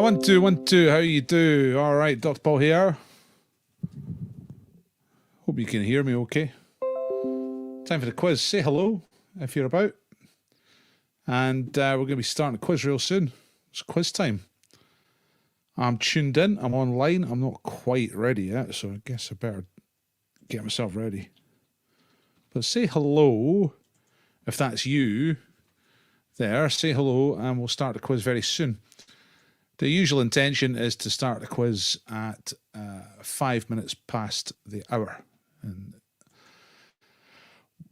1 2 1 2. How you do? All right, Dr. Paul here. Hope you can hear me okay. Time for the quiz. Say hello if you're about. And we're going to be starting the quiz real soon. It's quiz time. I'm tuned in. I'm online. I'm not quite ready yet, so I guess I better get myself ready. But say hello if that's you there. Say hello and we'll start the quiz very soon. The usual intention is to start the quiz at 5 minutes past the hour. And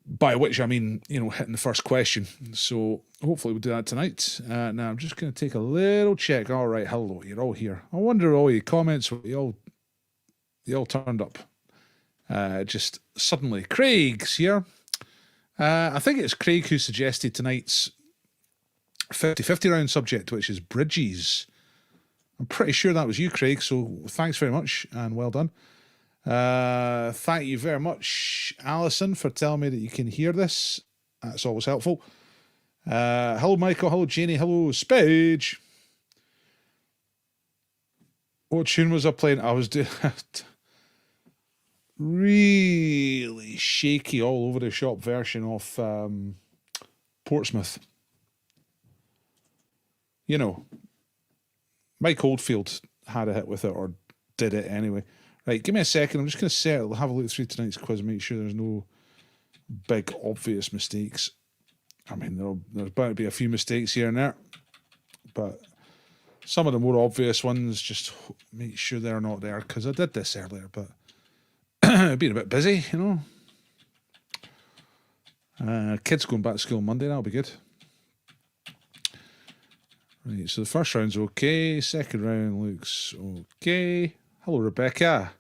by which I mean, you know, hitting the first question. So hopefully we'll do that tonight. Now I'm just going to take a little check. All right, hello, you're all here. I wonder all your comments, you all turned up. Just suddenly. Craig's here. I think it's Craig who suggested tonight's 50-50 round subject, which is bridges. I'm pretty sure that was you, Craig, so thanks very much and well done. Thank you very much, Alison, for telling me that you can hear this. That's always helpful. Hello, Michael. Hello, Janie. Hello, Spage. What tune was I playing? I was doing really shaky, all over the shop version of Portsmouth. You know, Mike Oldfield had a hit with it, or did it anyway. Right, give me a second. I'm just going to have a look through tonight's quiz and make sure there's no big obvious mistakes. I mean, there's bound to be a few mistakes here and there, but some of the more obvious ones, just make sure they're not there, because I did this earlier, but being a bit busy, you know. Kids going back to school Monday, that'll be good. Right, so the first round's okay. Second round looks okay. Hello, Rebecca.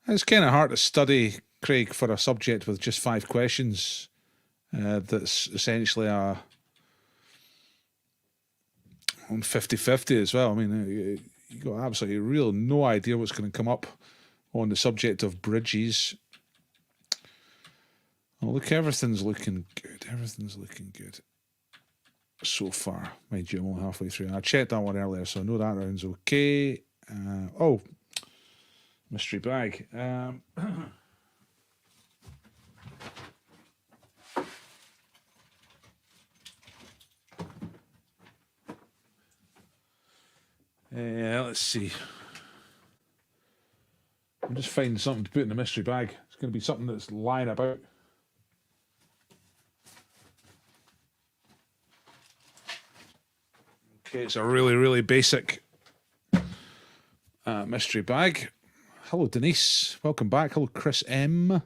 It's kind of hard to study, Craig, for a subject with just 5 questions. That's essentially on 50-50 as well. I mean, you got absolutely real no idea what's going to come up on the subject of bridges. Oh, look, everything's looking good. Everything's looking good so far. Mind you, I'm only halfway through. I checked that one earlier, so I know that round's okay. Oh, mystery bag. Let's see. I'm just finding something to put in the mystery bag. It's going to be something that's lying about. Okay, it's a really, really basic mystery bag. Hello, Denise. Welcome back. Hello, Chris M.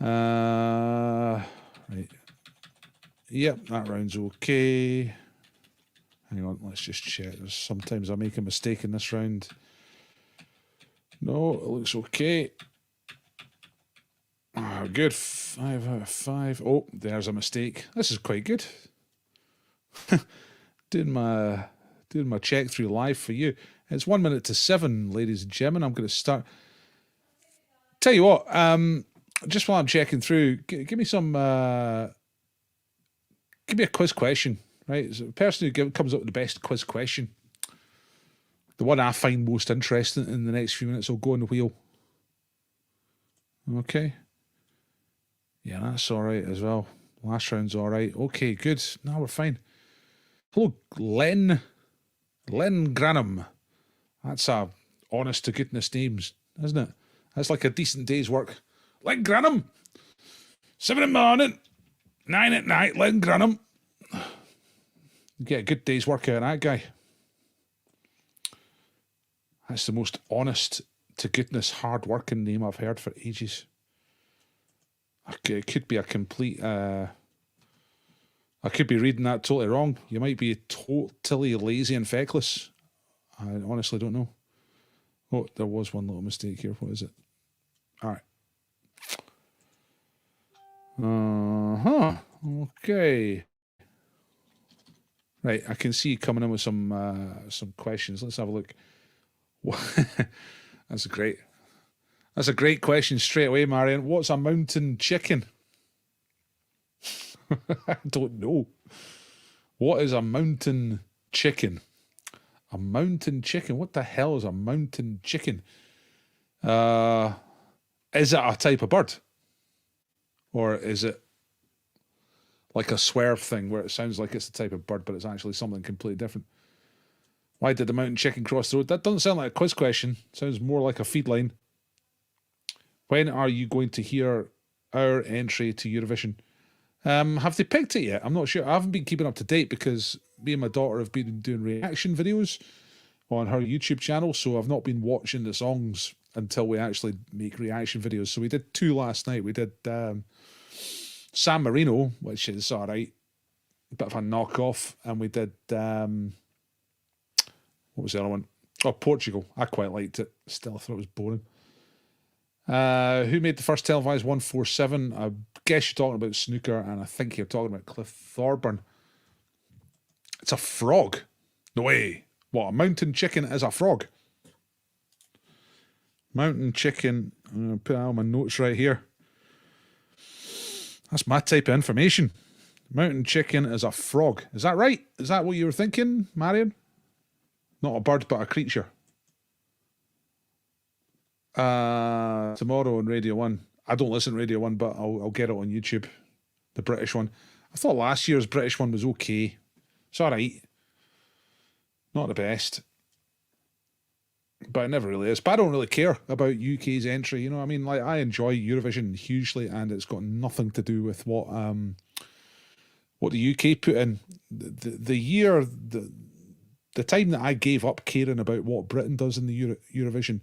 Right. Yep, that round's okay. Hang on, let's just check. Sometimes I make a mistake in this round. No, it looks okay. Good. 5 out of 5. Oh, there's a mistake. This is quite good. doing my check through live for you. It's 1 minute to 7, ladies and gentlemen. I'm going to start. Tell you what, just while I'm checking through, give me some. Give me a quiz question, right? So the person who comes up with the best quiz question, the one I find most interesting in the next few minutes, will go on the wheel. Okay. Yeah, that's all right as well. Last round's all right. Okay, good. Now we're fine. Hello, Len Granham. That's a honest to goodness names, isn't it? That's like a decent day's work. Len Granham. 7 in the morning, 9 at night, Len Granham. You get a good day's work out of that guy. That's the most honest to goodness hard working name I've heard for ages. It could be a complete I could be reading that totally wrong. You might be totally lazy and feckless. I honestly don't know. Oh, there was one little mistake here. What is it? All right. Okay. Right, I can see you coming in with some questions. Let's have a look. That's a great question straight away, Marion. What's a mountain chicken? I don't know. What is a mountain chicken. A mountain chicken. What the hell is a mountain chicken? Is it a type of bird? Or is it like a swerve thing where it sounds like it's a type of bird, but it's actually something completely different? Why did the mountain chicken cross the road? That doesn't sound like a quiz question. Sounds more like a feed line. When are you going to hear our entry to Eurovision? Have they picked it yet? I'm not sure. I haven't been keeping up to date because me and my daughter have been doing reaction videos on her YouTube channel, so I've not been watching the songs until we actually make reaction videos. So we did 2 last night. We did San Marino, which is all right, a bit of a knockoff, and we did what was the other one? Oh, Portugal. I quite liked it. Still, I thought it was boring. Who made the first televised 147? I guess you're talking about snooker, and I think you're talking about Cliff Thorburn. It's a frog. No way. What, a mountain chicken is a frog? Mountain chicken. I'm going to put that on my notes right here. That's my type of information. Mountain chicken is a frog. Is that right? Is that what you were thinking, Marion? Not a bird, but a creature. Tomorrow on Radio 1. I don't listen to Radio 1, but I'll get it on YouTube. The British one. I thought last year's British one was okay. It's alright. Not the best. But it never really is. But I don't really care about UK's entry. You know what I mean? Like, I enjoy Eurovision hugely, and it's got nothing to do with what the UK put in. The year, the time that I gave up caring about what Britain does in the Eurovision,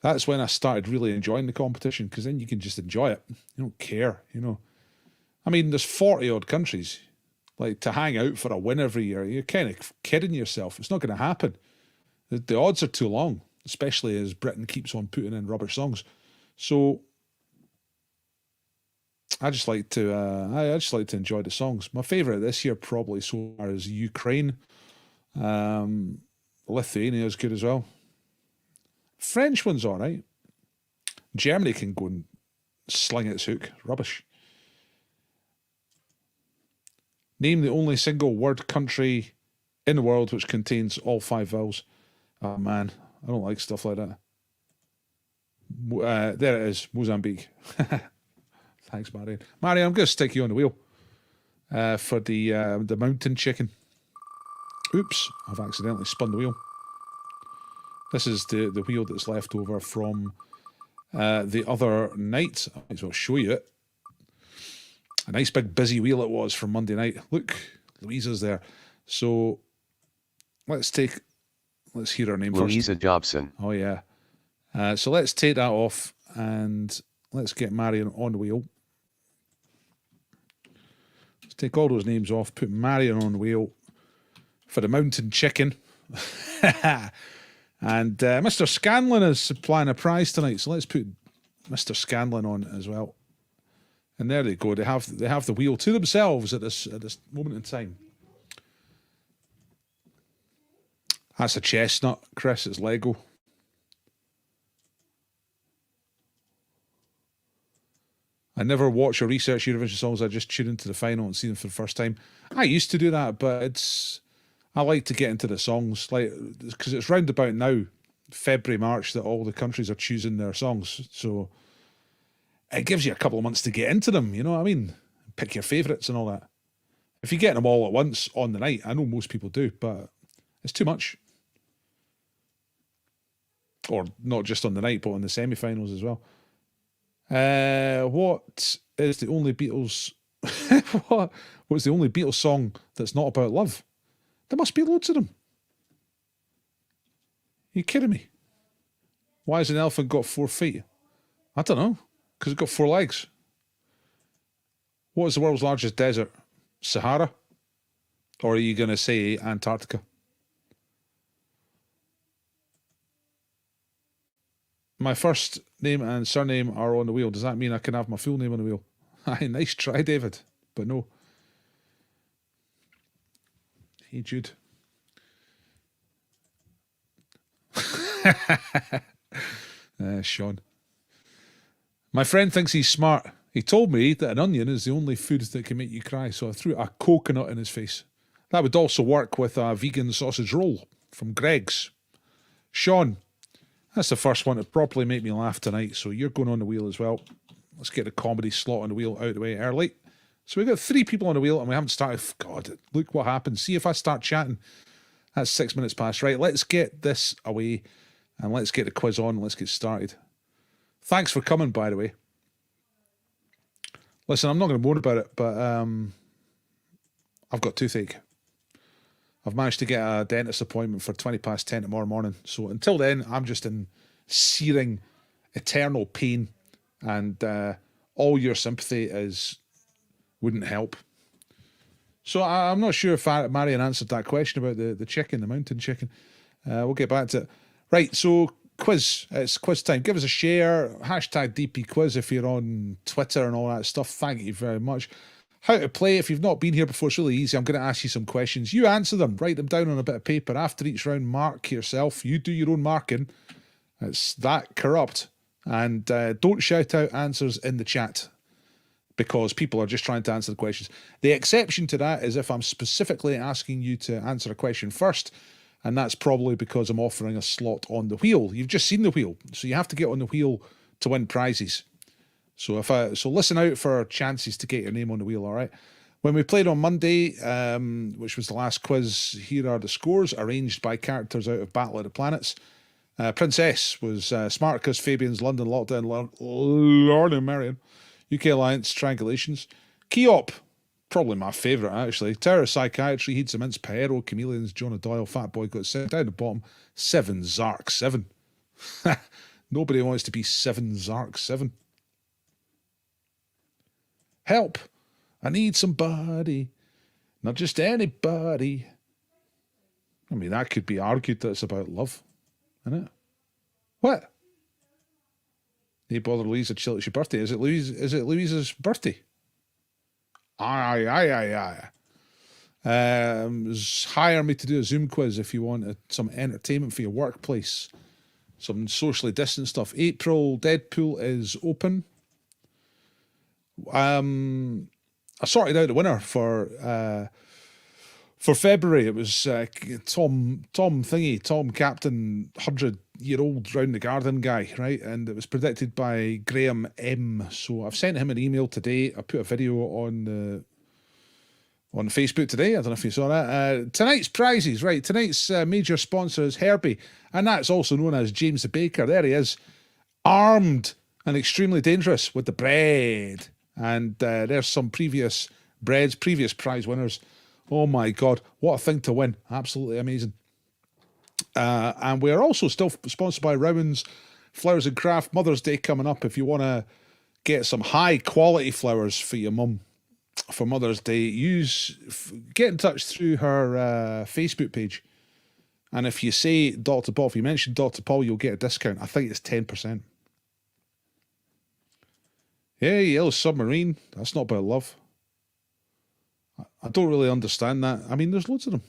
that's when I started really enjoying the competition, because then you can just enjoy it. You don't care, you know. I mean, there's 40 odd countries. Like, to hang out for a win every year, you're kind of kidding yourself. It's not going to happen. The odds are too long, especially as Britain keeps on putting in rubbish songs. So I just like to enjoy the songs. My favourite this year probably so far is Ukraine. Lithuania is good as well. French one's all right. Germany can go and sling its hook. Rubbish. Name the only single word country in the world which contains all 5 vowels. Oh man, I don't like stuff like that. There it is, Mozambique. Thanks, Marion. Marion, I'm going to stick you on the wheel for the mountain chicken. Oops, I've accidentally spun the wheel. This is the wheel that's left over from the other night. I might as well show you it. A nice big busy wheel it was from Monday night. Look, Louisa's there. So let's hear her name Louisa first. Louisa Jobson. Oh yeah. So let's take that off and let's get Marion on the wheel. Let's take all those names off, put Marion on the wheel for the mountain chicken. And Mr. Scanlon is supplying a prize tonight, so let's put Mr. Scanlon on as well. And there they go. They have the wheel to themselves at this moment in time. That's a chestnut, Chris. It's Lego. I never watch or research Eurovision songs. I just tune into the final and see them for the first time. I used to do that, but I like to get into the songs, like, because it's round about now, February, March, that all the countries are choosing their songs. So it gives you a couple of months to get into them, you know what I mean? Pick your favourites and all that. If you get them all at once on the night, I know most people do, but it's too much. Or not just on the night, but on the semi-finals as well. What is the only Beatles... What's the only Beatles song that's not about love? There must be loads of them. Are you kidding me? Why has an elephant got 4 feet? I don't know. Because it's got 4 legs. What is the world's largest desert? Sahara? Or are you going to say Antarctica? My first name and surname are on the wheel. Does that mean I can have my full name on the wheel? Aye, nice try, David. But no. Hey, Jude. Sean. My friend thinks he's smart. He told me that an onion is the only food that can make you cry, so I threw a coconut in his face. That would also work with a vegan sausage roll from Greg's. Sean, that's the first one to properly make me laugh tonight, so you're going on the wheel as well. Let's get the comedy slot on the wheel out of the way early. So we've got 3 people on the wheel and we haven't started. God, look what happens. See if I start chatting. That's 6 minutes past. Right, let's get this away and let's get the quiz on. Let's get started. Thanks for coming, by the way. Listen, I'm not going to moan about it, but I've got toothache. I've managed to get a dentist appointment for 20 past 10 tomorrow morning. So until then, I'm just in searing, eternal pain. And all your sympathy wouldn't help. So I'm not sure if Marion answered that question about the chicken, the mountain chicken. We'll get back to it. Right, so quiz. It's quiz time. Give us a share. Hashtag DP quiz if you're on Twitter and all that stuff. Thank you very much. How to play. If you've not been here before, it's really easy. I'm going to ask you some questions. You answer them. Write them down on a bit of paper. After each round, mark yourself. You do your own marking. It's that corrupt. And don't shout out answers in the chat because people are just trying to answer the questions. The exception to that is if I'm specifically asking you to answer a question first, and that's probably because I'm offering a slot on the wheel. You've just seen the wheel, so you have to get on the wheel to win prizes. So so listen out for chances to get your name on the wheel, all right? When we played on Monday, which was the last quiz, here are the scores arranged by characters out of Battle of the Planets. Princess was Smartacus, Fabian's London Lockdown, Lord and Marion, UK Alliance, Triangulations, Keop, probably my favourite actually, Terror Psychiatry, Heeds of Mince, Pyro, Chameleons, Jonah Doyle, Fat Boy got 7, down the bottom, 7 Zark 7. Nobody wants to be 7 Zark 7. Help, I need somebody, not just anybody. I mean, that could be argued that it's about love. Isn't it? What? Hey, bother Louisa, chill, it's your birthday. Is it Louisa's birthday? Aye. Hire me to do a Zoom quiz if you want some entertainment for your workplace. Some socially distant stuff. April, Deadpool is open. I sorted out the winner for February. It was Tom Captain 100-year-old round the garden guy, right? And it was predicted by Graham M. So I've sent him an email today. I put a video on Facebook today. I don't know if you saw that. Tonight's prizes, right? Tonight's major sponsor is Herbie, and that's also known as James the Baker. There he is, armed and extremely dangerous with the bread. And there's some previous prize winners. Oh my God, what a thing to win. Absolutely amazing. And we're also still sponsored by Rowan's Flowers and Craft. Mother's Day coming up. If you want to get some high quality flowers for your mum for Mother's Day, get in touch through her Facebook page. And if you say Dr. Paul, if you mention Dr. Paul, you'll get a discount. I think it's 10%. Yeah, Yellow Submarine. That's not about love. I don't really understand that. I mean, there's loads of them.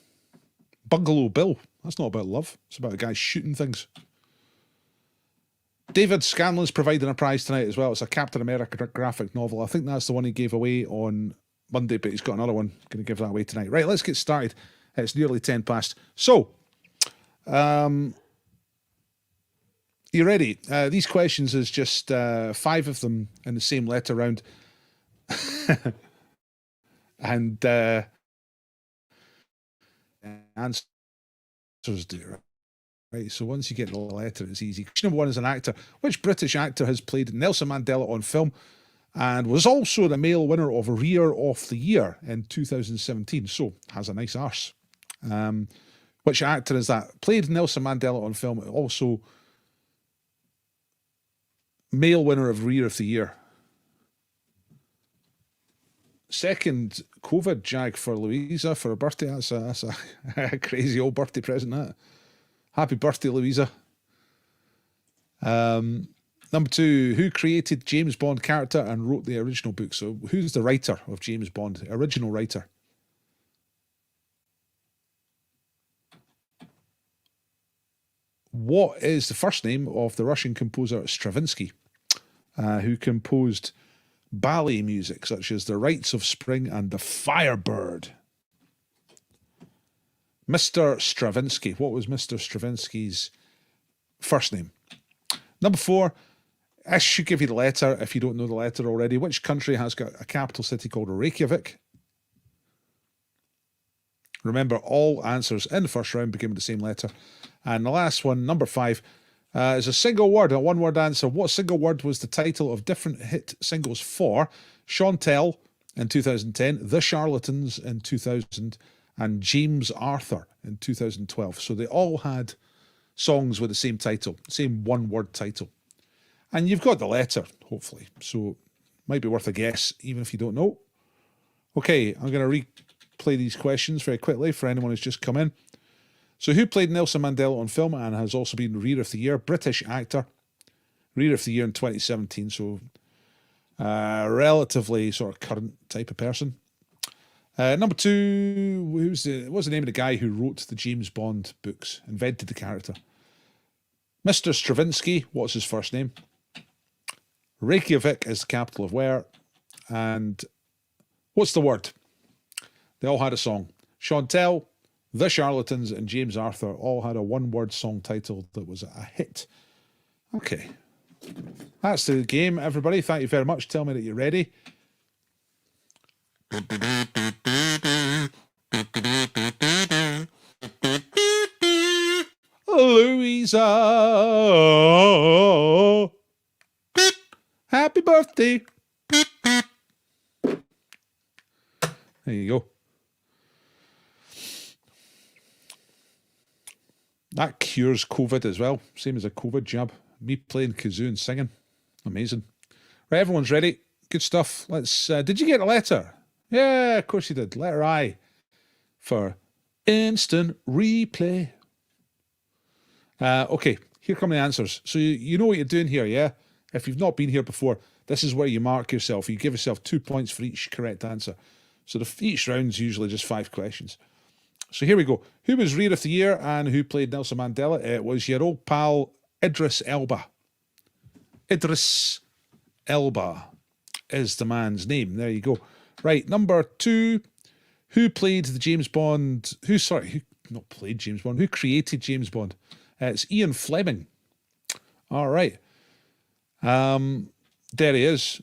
Bungalow Bill. That's not about love. It's about a guy shooting things. David Scanlon's providing a prize tonight as well. It's a Captain America graphic novel. I think that's the one he gave away on Monday, but he's got another one. Going to give that away tonight. Right, let's get started. It's nearly 10 past. So, you ready? These questions is just 5 of them in the same letter round. And answers do, right? So once you get the letter, it's easy. Question number 1 is an actor. Which British actor has played Nelson Mandela on film and was also the male winner of Rear of the Year in 2017? So, has a nice arse. Which actor is that? Played Nelson Mandela on film, also male winner of Rear of the Year. Second COVID jag for Louisa for her birthday. That's a crazy old birthday present, that. Happy birthday, Louisa. Number 2, who created James Bond character and wrote the original book? So who's the writer of James Bond? Original writer. What is the first name of the Russian composer Stravinsky, who composed ballet music such as The Rites of Spring and The Firebird? Mr. Stravinsky. What was Mr. Stravinsky's first name? Number 4, I should give you the letter if you don't know the letter already. Which country has got a capital city called Reykjavik? Remember, all answers in the first round begin with the same letter. And the last one, number 5, is a single word, a one-word answer. What single word was the title of different hit singles for Chantel in 2010, The Charlatans in 2000, and James Arthur in 2012? So they all had songs with the same title, same one-word title. And you've got the letter, hopefully. So might be worth a guess, even if you don't know. Okay, I'm going to replay these questions very quickly for anyone who's just come in. So who played Nelson Mandela on film and has also been Reader of the Year? British actor. Reader of the Year in 2017, so relatively sort of current type of person. Number 2, what's the name of the guy who wrote the James Bond books, invented the character? Mr. Stravinsky, what's his first name? Reykjavik is the capital of where? And what's the word? They all had a song. Chantel, The Charlatans, and James Arthur all had a one-word song title that was a hit. Okay. That's the game, everybody. Thank you very much. Tell me that you're ready. Louisa, happy birthday. There you go. That cures COVID as well. Same as a COVID jab. Me playing kazoo and singing. Amazing. Right, everyone's ready. Good stuff. Let's. Did you get a letter? Yeah, of course you did. Letter I for instant replay. Okay, here come the answers. So you know what you're doing here, yeah? If you've not been here before, this is where you mark yourself. You give yourself 2 points for each correct answer. So each round's usually just 5 questions. So here we go. Who was Reader of the Year and who played Nelson Mandela? It was your old pal Idris Elba. Idris Elba is the man's name. There you go. Right, number 2. Who played the James Bond? Who not played James Bond? Who created James Bond? It's Ian Fleming. All right. There he is.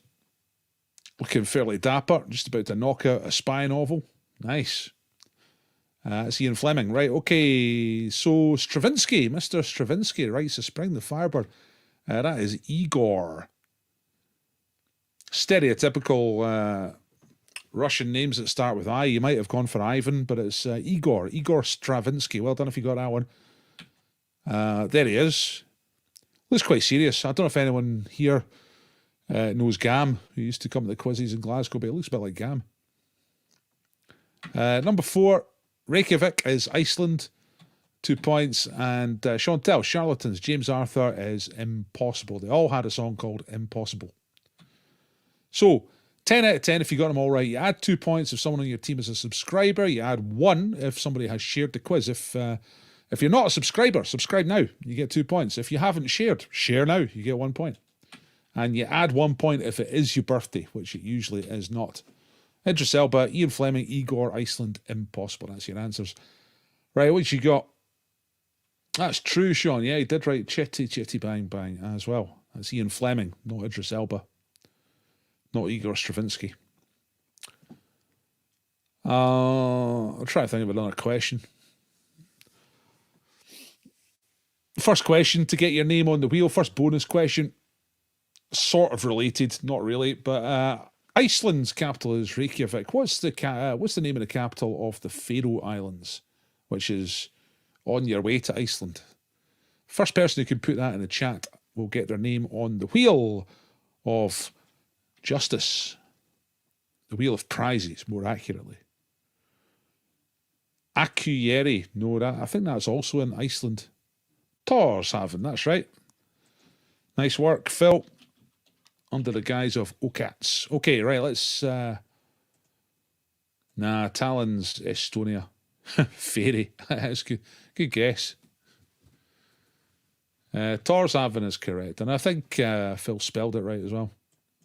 Looking fairly dapper. Just about to knock out a spy novel. Nice. It's Ian Fleming. Right, okay. So Stravinsky, Mr. Stravinsky, writes A Spring the Firebird. That is Igor. Stereotypical Russian names that start with I. You might have gone for Ivan, but it's Igor. Igor Stravinsky. Well done if you got that one. There he is. Looks quite serious. I don't know if anyone here knows Gam, who used to come to the quizzes in Glasgow, but it looks a bit like Gam. Number 4, Reykjavik is Iceland. 2 points. And Chantel, Charlatans, James Arthur is Impossible. They all had a song called Impossible. So, 10 out of 10 if you got them all right. You add 2 points if someone on your team is a subscriber. You add 1 if somebody has shared the quiz. If you're not a subscriber, subscribe now. You get 2 points. If you haven't shared, share now. You get 1 point. And you add 1 point if it is your birthday, which it usually is not. Idris Elba, Ian Fleming, Igor, Iceland, Impossible. That's your answers. Right, what you got? That's true, Sean. Yeah, he did write Chitty Chitty Bang Bang as well. That's Ian Fleming, not Idris Elba. Not Igor Stravinsky. I'll try to think of another question. First question to get your name on the wheel. First bonus question. Sort of related, not really, but Iceland's capital is Reykjavik. What's the name of the capital of the Faroe Islands, which is on your way to Iceland? First person who can put that in the chat will get their name on the wheel of justice. The wheel of prizes, more accurately. Akureyri, no, I think that's also in Iceland. Tórshavn, that's right. Nice work, Phil. Under the guise of Okats. Okay, right, let's... Tallinn's Estonia. Fairy. That's good. Good guess. Tórshavn is correct. And I think Phil spelled it right as well.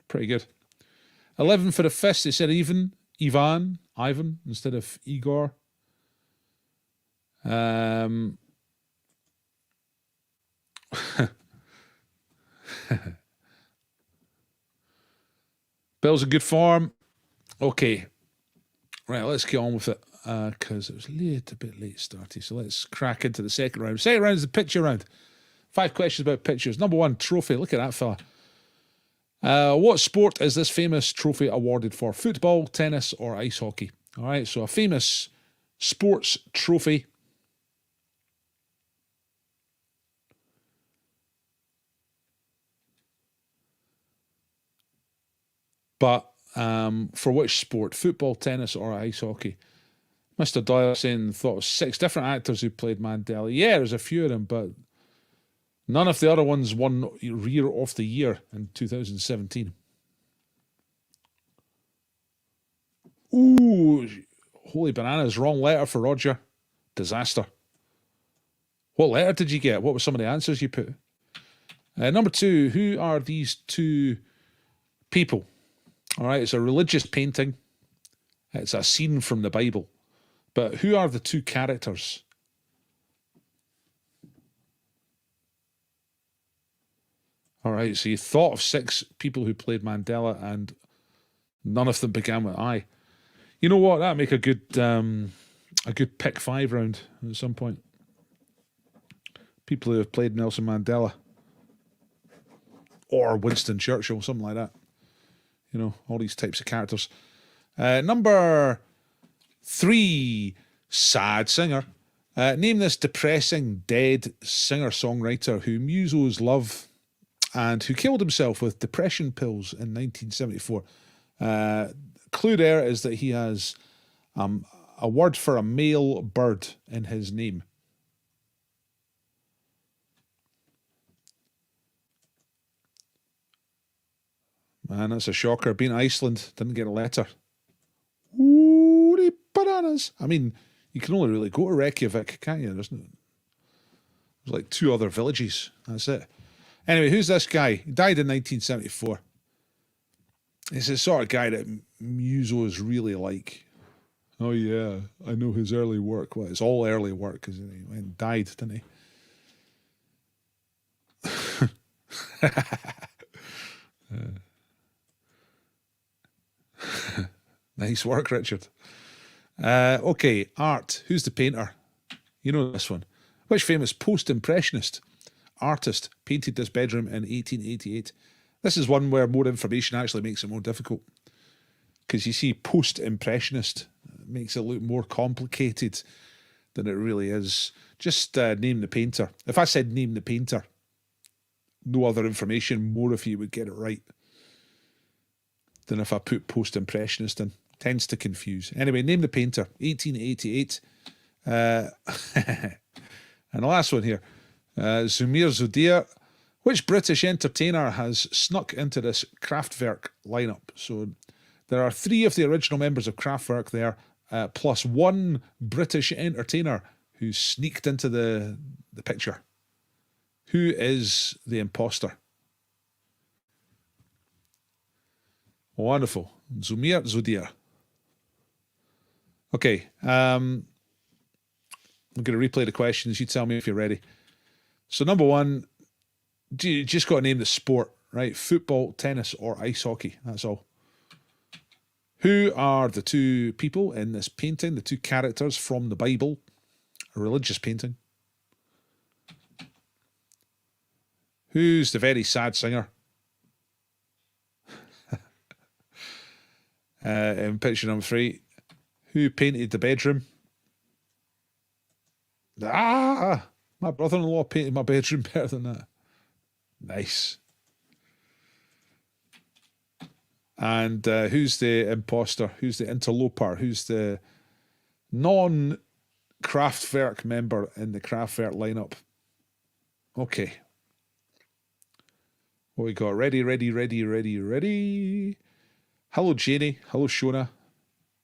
Pretty good. 11 for the fist. They said Ivan, instead of Igor. Bill's in good form. Okay. Right, let's get on with it. Because it was a bit late starty. So let's crack into the second round. Second round is the picture round. 5 questions about pictures. Number 1, trophy. Look at that fella. What sport is this famous trophy awarded for? Football, tennis, or ice hockey? All right, so a famous sports trophy. But for which sport? Football, tennis, or ice hockey? Mr. Doyle saying thought of 6 different actors who played Mandela. Yeah, there's a few of them, but none of the other ones won Rear of the Year in 2017. Ooh, holy bananas, wrong letter for Roger. Disaster. What letter did you get? What were some of the answers you put? Number 2, who are these 2 people? All right, it's a religious painting. It's a scene from the Bible. But who are the 2 characters? All right, so you thought of 6 people who played Mandela and none of them began with I. You know what? That'd make a good pick 5 round at some point. People who have played Nelson Mandela or Winston Churchill, something like that. You know, all these types of characters. Number 3, sad singer. Name this depressing, dead singer-songwriter who musos love and who killed himself with depression pills in 1974. Clue there is that he has a word for a male bird in his name. Man, that's a shocker. Been to Iceland, didn't get a letter. Ooh, bananas. I mean, you can only really go to Reykjavik, can't you? There's like 2 other villages. That's it. Anyway, who's this guy? He died in 1974. He's the sort of guy that musos really like. Oh yeah, I know his early work. Well, it's all early work because he went and died, didn't he? Nice work, Richard. Okay, art. Who's the painter? You know this one. Which famous post-impressionist artist painted this bedroom in 1888? This is one where more information actually makes it more difficult. Because you see, post-impressionist makes it look more complicated than it really is. Just name the painter. If I said name the painter, no other information, more of you would get it right than if I put post-impressionist in. Tends to confuse. Anyway, name the painter. 1888. And the last one here. Zumir Zudir. Which British entertainer has snuck into this Kraftwerk lineup? So there are 3 of the original members of Kraftwerk there, plus 1 British entertainer who sneaked into the picture. Who is the imposter? Wonderful. Zumir Zudir. Okay. I'm going to replay the questions. You tell me if you're ready. So number 1, you just got to name the sport, right? Football, tennis, or ice hockey. That's all. Who are the 2 people in this painting, the 2 characters from the Bible, a religious painting? Who's the very sad singer? In picture number 3, who painted the bedroom? My brother-in-law painted my bedroom better than that. Nice. And who's the imposter? Who's the interloper? Who's the non-Kraftwerk member in the Kraftwerk lineup? Okay. What we got? Ready. Hello, Janie. Hello, Shona.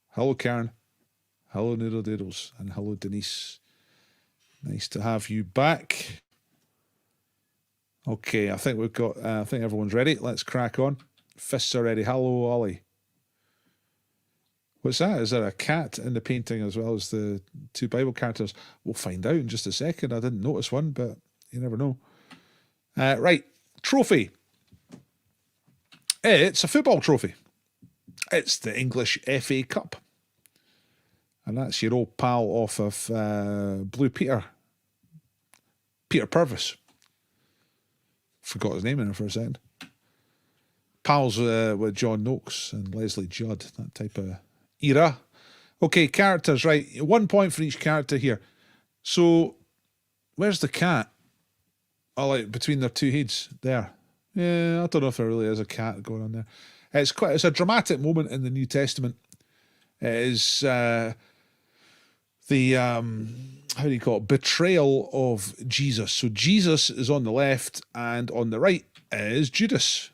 Hello, Karen. Hello, Noodle Doodles. And hello, Denise. Nice to have you back. Okay, I think I think everyone's ready. Let's crack on. Fists are ready. Hello, Ollie. What's that? Is there a cat in the painting as well as the two Bible characters? We'll find out in just a second. I didn't notice one, but you never know. Right, trophy. It's a football trophy. It's the English FA Cup. And that's your old pal off of Blue Peter. Peter Purvis. Forgot his name in there for a second. Pals with John Noakes and Leslie Judd, that type of era. Okay, characters, right. 1 point for each character here. So, where's the cat? Oh, like between their two heads there. Yeah, I don't know if there really is a cat going on there. It's a dramatic moment in the New Testament. It is the how do you call it? Betrayal of Jesus. So Jesus is on the left, and on the right is Judas.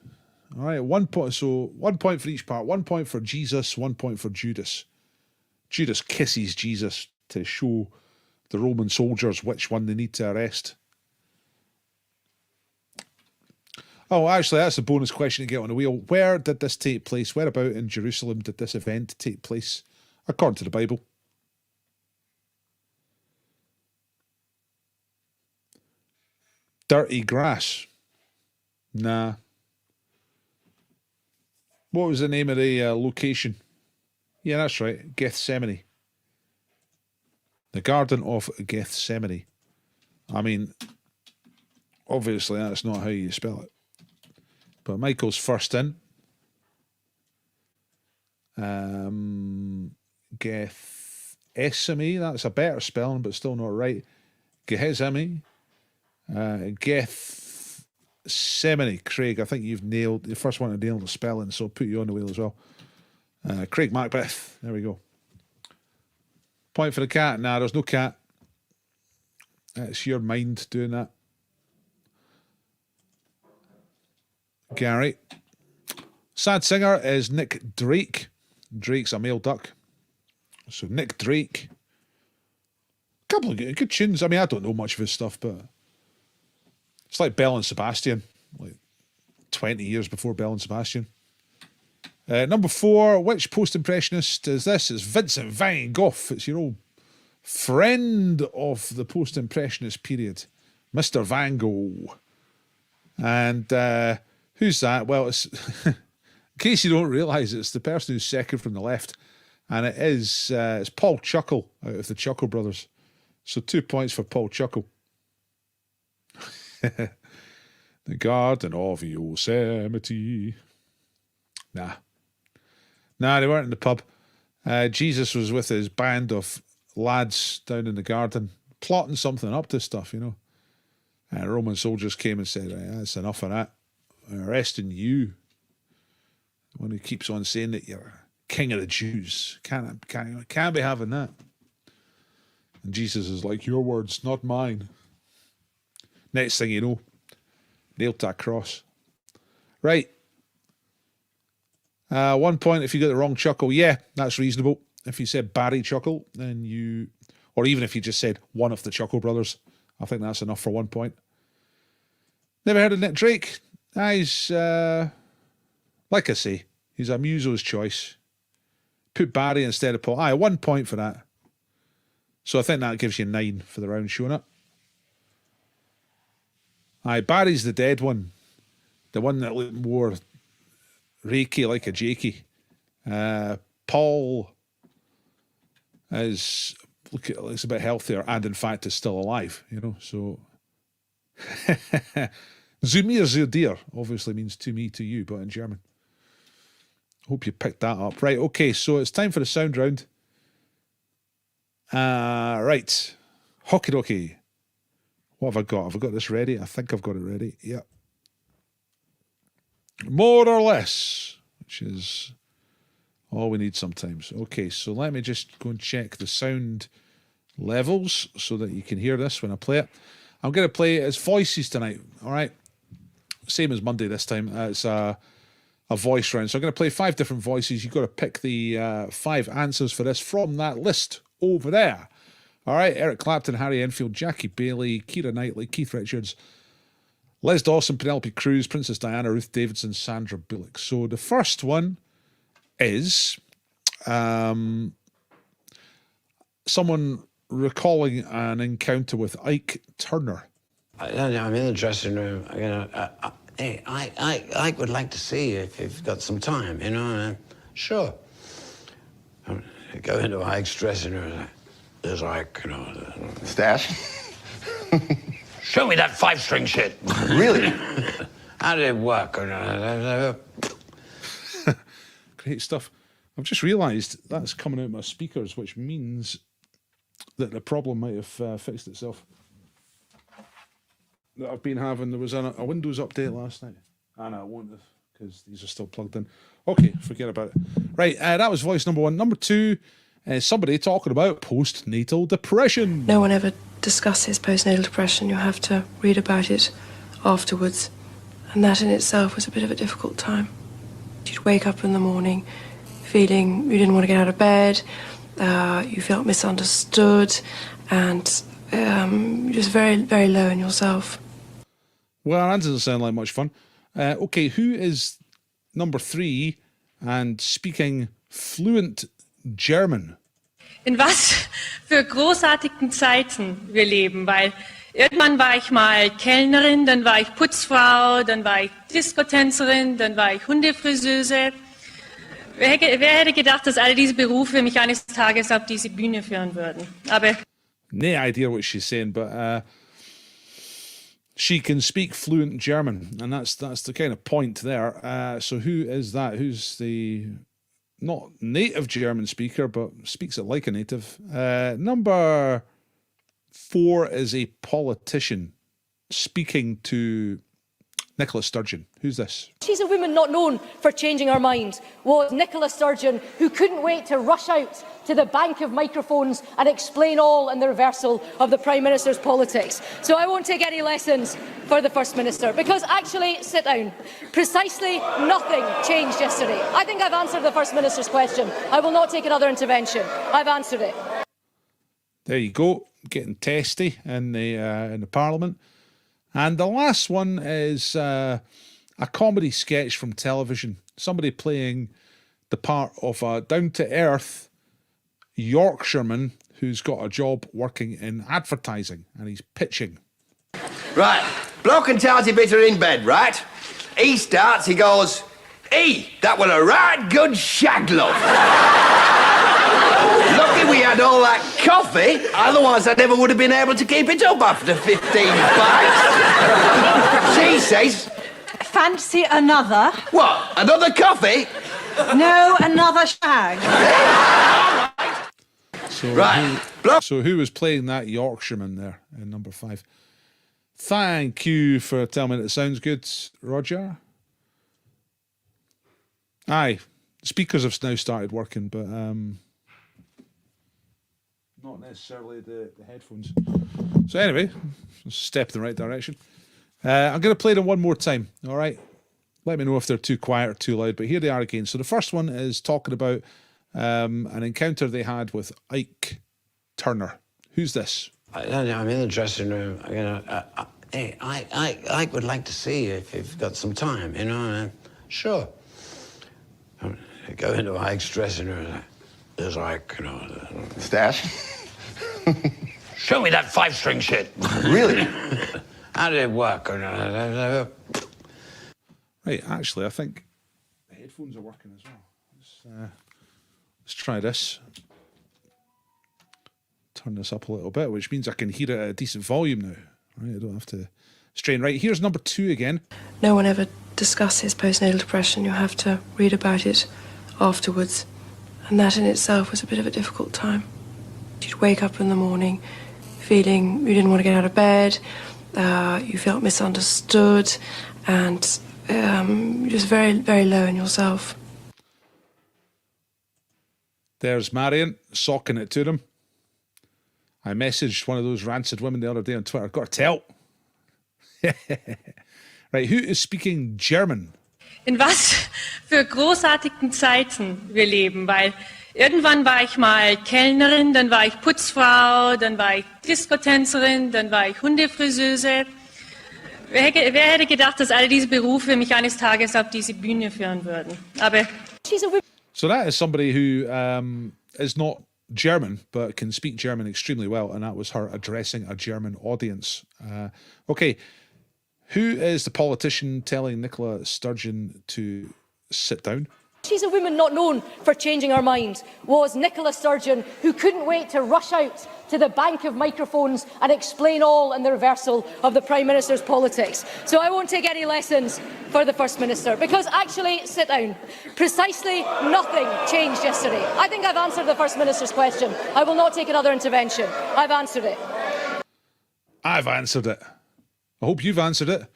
All right, 1 point. So 1 point for each part. 1 point for Jesus, 1 point for Judas. Judas kisses Jesus to show the Roman soldiers which one they need to arrest. Oh, actually, that's a bonus question to get on the wheel. Where did this take place? Where about in Jerusalem did this event take place, according to the Bible? Dirty grass. Nah. What was the name of the location? Yeah, that's right. Gethsemane. The Garden of Gethsemane. I mean, obviously that's not how you spell it. But Michael's first in. Gethsemane. That's a better spelling, but still not right. Gethsemane. Gethsemane. Craig, I think you've nailed the first one to nail the spelling, so I'll put you on the wheel as well. Craig Macbeth. There we go. Point for the cat. Nah, there's no cat. It's your mind doing that. Gary. Sad singer is Nick Drake. Drake's a male duck. So Nick Drake. A couple of good tunes. I mean, I don't know much of his stuff, but it's like Bell and Sebastian. Like 20 years before Bell and Sebastian. Number 4, which post-impressionist is this? It's Vincent van Gogh. It's your old friend of the post-impressionist period, Mr. Van Gogh. And who's that? Well, it's in case you don't realise, it's the person who's second from the left, and it is it's Paul Chuckle out of the Chuckle Brothers. So 2 points for Paul Chuckle. The Garden of Yosemite. Nah, they weren't in the pub. Jesus was with his band of lads down in the garden, plotting something up to stuff, you know. And Roman soldiers came and said, right, that's enough of that. We're arresting you. The one who keeps on saying that you're king of the Jews. Can't be having that. And Jesus is like, your words, not mine. Next thing you know, nailed to a cross. Right. 1 point if you get the wrong Chuckle. Yeah, that's reasonable. If you said Barry Chuckle, then you... Or even if you just said one of the Chuckle Brothers, I think that's enough for 1 point. Never heard of Nick Drake? He's... like I say, he's a muso's choice. Put Barry instead of Paul. 1 point for that. So I think that gives you 9 for the round showing up. Barry's the dead one. The one that looked more reiki like a jakey. Paul is looks a bit healthier and in fact is still alive, you know, so zu mir, zu dir obviously means to me, to you, but in German. Hope you picked that up. Right, okay, so it's time for the sound round. Right. Hockey dokie. What have I got? Have I got this ready? I think I've got it ready. Yeah. More or less, which is all we need sometimes. Okay, so let me just go and check the sound levels so that you can hear this when I play it. I'm going to play it as voices tonight, all right? Same as Monday this time. It's a voice round. So I'm going to play 5 different voices. You've got to pick the 5 answers for this from that list over there. All right, Eric Clapton, Harry Enfield, Jackie Bailey, Keira Knightley, Keith Richards, Les Dawson, Penelope Cruz, Princess Diana, Ruth Davidson, Sandra Bullock. So the first one is someone recalling an encounter with Ike Turner. I'm in the dressing room. Hey, I would like to see you if you've got some time, you know? Sure. I go into Ike's dressing room. There's Ike, you know. Stash? Show me that 5-string shit. Really? How did it work? Great stuff. I've just realised that's coming out of my speakers, which means that the problem might have fixed itself. That I've been having. There was a Windows update last night. No, it won't have, because these are still plugged in. Okay, forget about it. Right, that was voice number 1. Number 2, somebody talking about postnatal depression. No one ever discusses postnatal depression. You have to read about it afterwards. And that in itself was a bit of a difficult time. You'd wake up in the morning feeling you didn't want to get out of bed, you felt misunderstood, and just very, very low in yourself. Well, that doesn't sound like much fun. Okay, who is number 3 and speaking fluent German? In was für großartigen Zeiten wir leben, weil irgendwann war ich mal Kellnerin, dann war ich Putzfrau, dann war ich Diskotänzerin, dann war ich Hundefriseuse. Wer hätte gedacht, dass all diese Berufe mich eines Tages auf diese Bühne führen würden? Aber no idea what she's saying, but she can speak fluent German, and that's the kind of point there. So who is that? Who's the not native German speaker, but speaks it like a native? Number 4 is a politician speaking to Nicola Sturgeon. Who's this? She's a woman not known for changing her mind, was Nicola Sturgeon, who couldn't wait to rush out to the bank of microphones and explain all in the reversal of the Prime Minister's politics. So I won't take any lessons for the First Minister, because actually, sit down, precisely nothing changed yesterday. I think I've answered the First Minister's question. I will not take another intervention. I've answered it. There you go, getting testy in the Parliament. And the last one is a comedy sketch from television. Somebody playing the part of a down-to-earth Yorkshireman who's got a job working in advertising, and he's pitching. Right, bloke and tarty bit are in bed, right? He starts, he goes, that was a right good shag, love. Lucky we had all that coffee, otherwise I never would have been able to keep it up after 15 bites. She says... Fancy another? What, another coffee? No, another shag. So who was playing that Yorkshireman there in number 5? Thank you for telling me that it sounds good, Roger. Aye, speakers have now started working, but not necessarily the headphones. So anyway, step in the right direction. I'm going to play them one more time, all right? Let me know if they're too quiet or too loud, but here they are again. So the first one is talking about an encounter they had with Ike Turner. Who's this? I'm in the dressing room. Hey, I would like to see you if you've got some time, you know? Sure. I go into Ike's dressing room. There's Ike, you know. Stash? Show me that 5-string shit. Really? How did it work? Right, actually, I think the headphones are working as well. Let's try this. Turn this up a little bit, which means I can hear it at a decent volume now. Right, I don't have to strain. Right, here's number 2 again. No one ever discusses postnatal depression. You have to read about it afterwards. And that in itself was a bit of a difficult time. You'd wake up in the morning feeling you didn't want to get out of bed, you felt misunderstood, and just very, very low in yourself. There's Marion socking it to them. I messaged one of those rancid women the other day on Twitter. Got to tell. Right, who is speaking German? in was für großartigen Zeiten wir leben, weil irgendwann war ich mal Kellnerin, dann war ich Putzfrau, dann war ich Diskotänzerin, dann war ich Hundefriseuse. Wer hätte gedacht, dass all diese Berufe mich eines Tages auf diese Bühne führen würden? Aber So that is somebody who is not German, but can speak German extremely well, and that was her addressing a German audience. Okay, who is the politician telling Nicola Sturgeon to sit down? She's a woman not known for changing her mind, was Nicola Sturgeon, who couldn't wait to rush out to the bank of microphones and explain all in the reversal of the Prime Minister's politics. So I won't take any lessons for the First Minister, because actually, sit down, precisely nothing changed yesterday. I think I've answered the First Minister's question. I will not take another intervention. I've answered it. I've answered it. I hope you've answered it.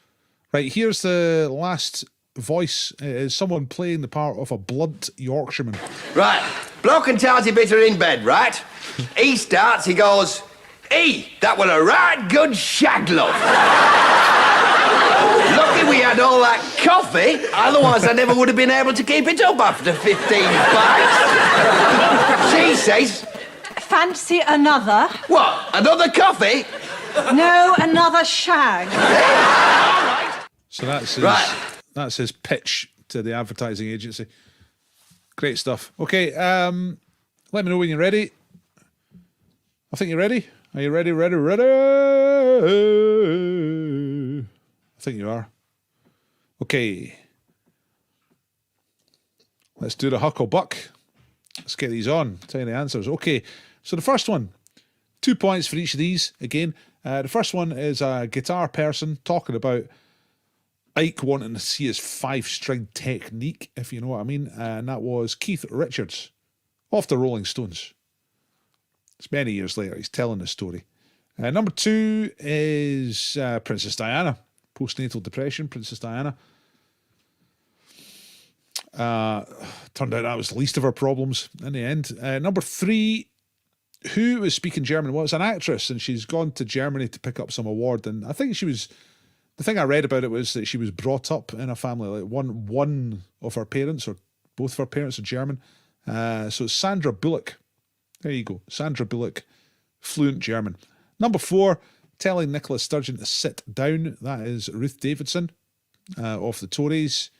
Right, here's the last voice. It is someone playing the part of a blunt Yorkshireman. Right, bloke and tarty bit are in bed, right? He starts, he goes, that was a right good shag, love. Lucky we had all that coffee, otherwise I never would have been able to keep it up after 15 bites. She says... Fancy another? What, another coffee? No, another shag. So that's his, that's his pitch to the advertising agency. Great stuff. Okay, let me know when you're ready. I think you're ready. Are you ready? Ready? I think you are. Okay. Let's do the hucklebuck. Let's get these on. Tell you the answers. Okay, so the first one, 2 points for each of these. Again, the first one is a guitar person talking about Ike wanting to see his 5-string technique, if you know what I mean. And that was Keith Richards of the Rolling Stones. It's many years later. He's telling the story. Number 2 is Princess Diana. Postnatal depression, Princess Diana. Turned out that was the least of her problems in the end. Number 3, who was speaking German? Well, it's an actress, and she's gone to Germany to pick up some award. And I think she was... The thing I read about it was that she was brought up in a family, like one of her parents, or both of her parents are German. So it's Sandra Bullock. There you go. Sandra Bullock, fluent German. Number 4, telling Nicola Sturgeon to sit down. That is Ruth Davidson of the Tories.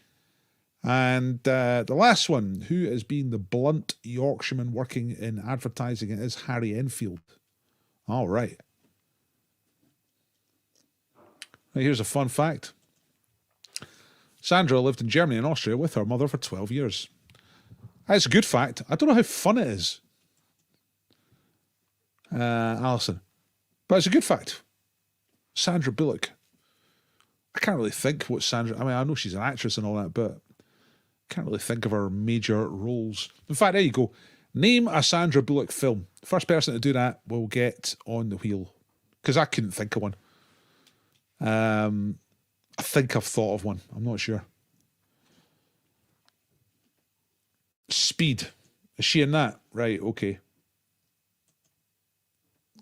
And the last one, who is being the blunt Yorkshireman working in advertising, it is Harry Enfield. All right. Now here's a fun fact. Sandra lived in Germany and Austria with her mother for 12 years. That's a good fact. I don't know how fun it is, Alison, but it's a good fact. Sandra Bullock. I can't really think what Sandra... I mean, I know she's an actress and all that, but I can't really think of her major roles. In fact, there you go. Name a Sandra Bullock film. The first person to do that will get on the wheel, because I couldn't think of one. I think I've thought of one. I'm not sure. Speed. Is she in that? Right, okay.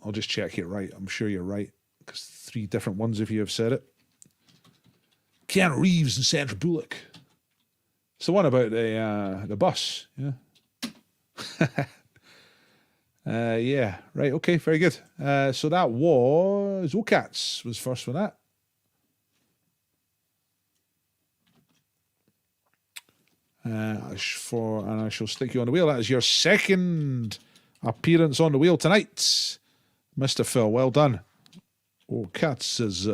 I'll just check it right. I'm sure you're right, because 3 different ones of you have said it. Keanu Reeves and Sandra Bullock. It's the one about the bus, yeah. Yeah, right, okay, very good. So that was Ocats was first for that. And I shall stick you on the wheel. That is your second appearance on the wheel tonight, Mr. Phil. Well done. Ocats is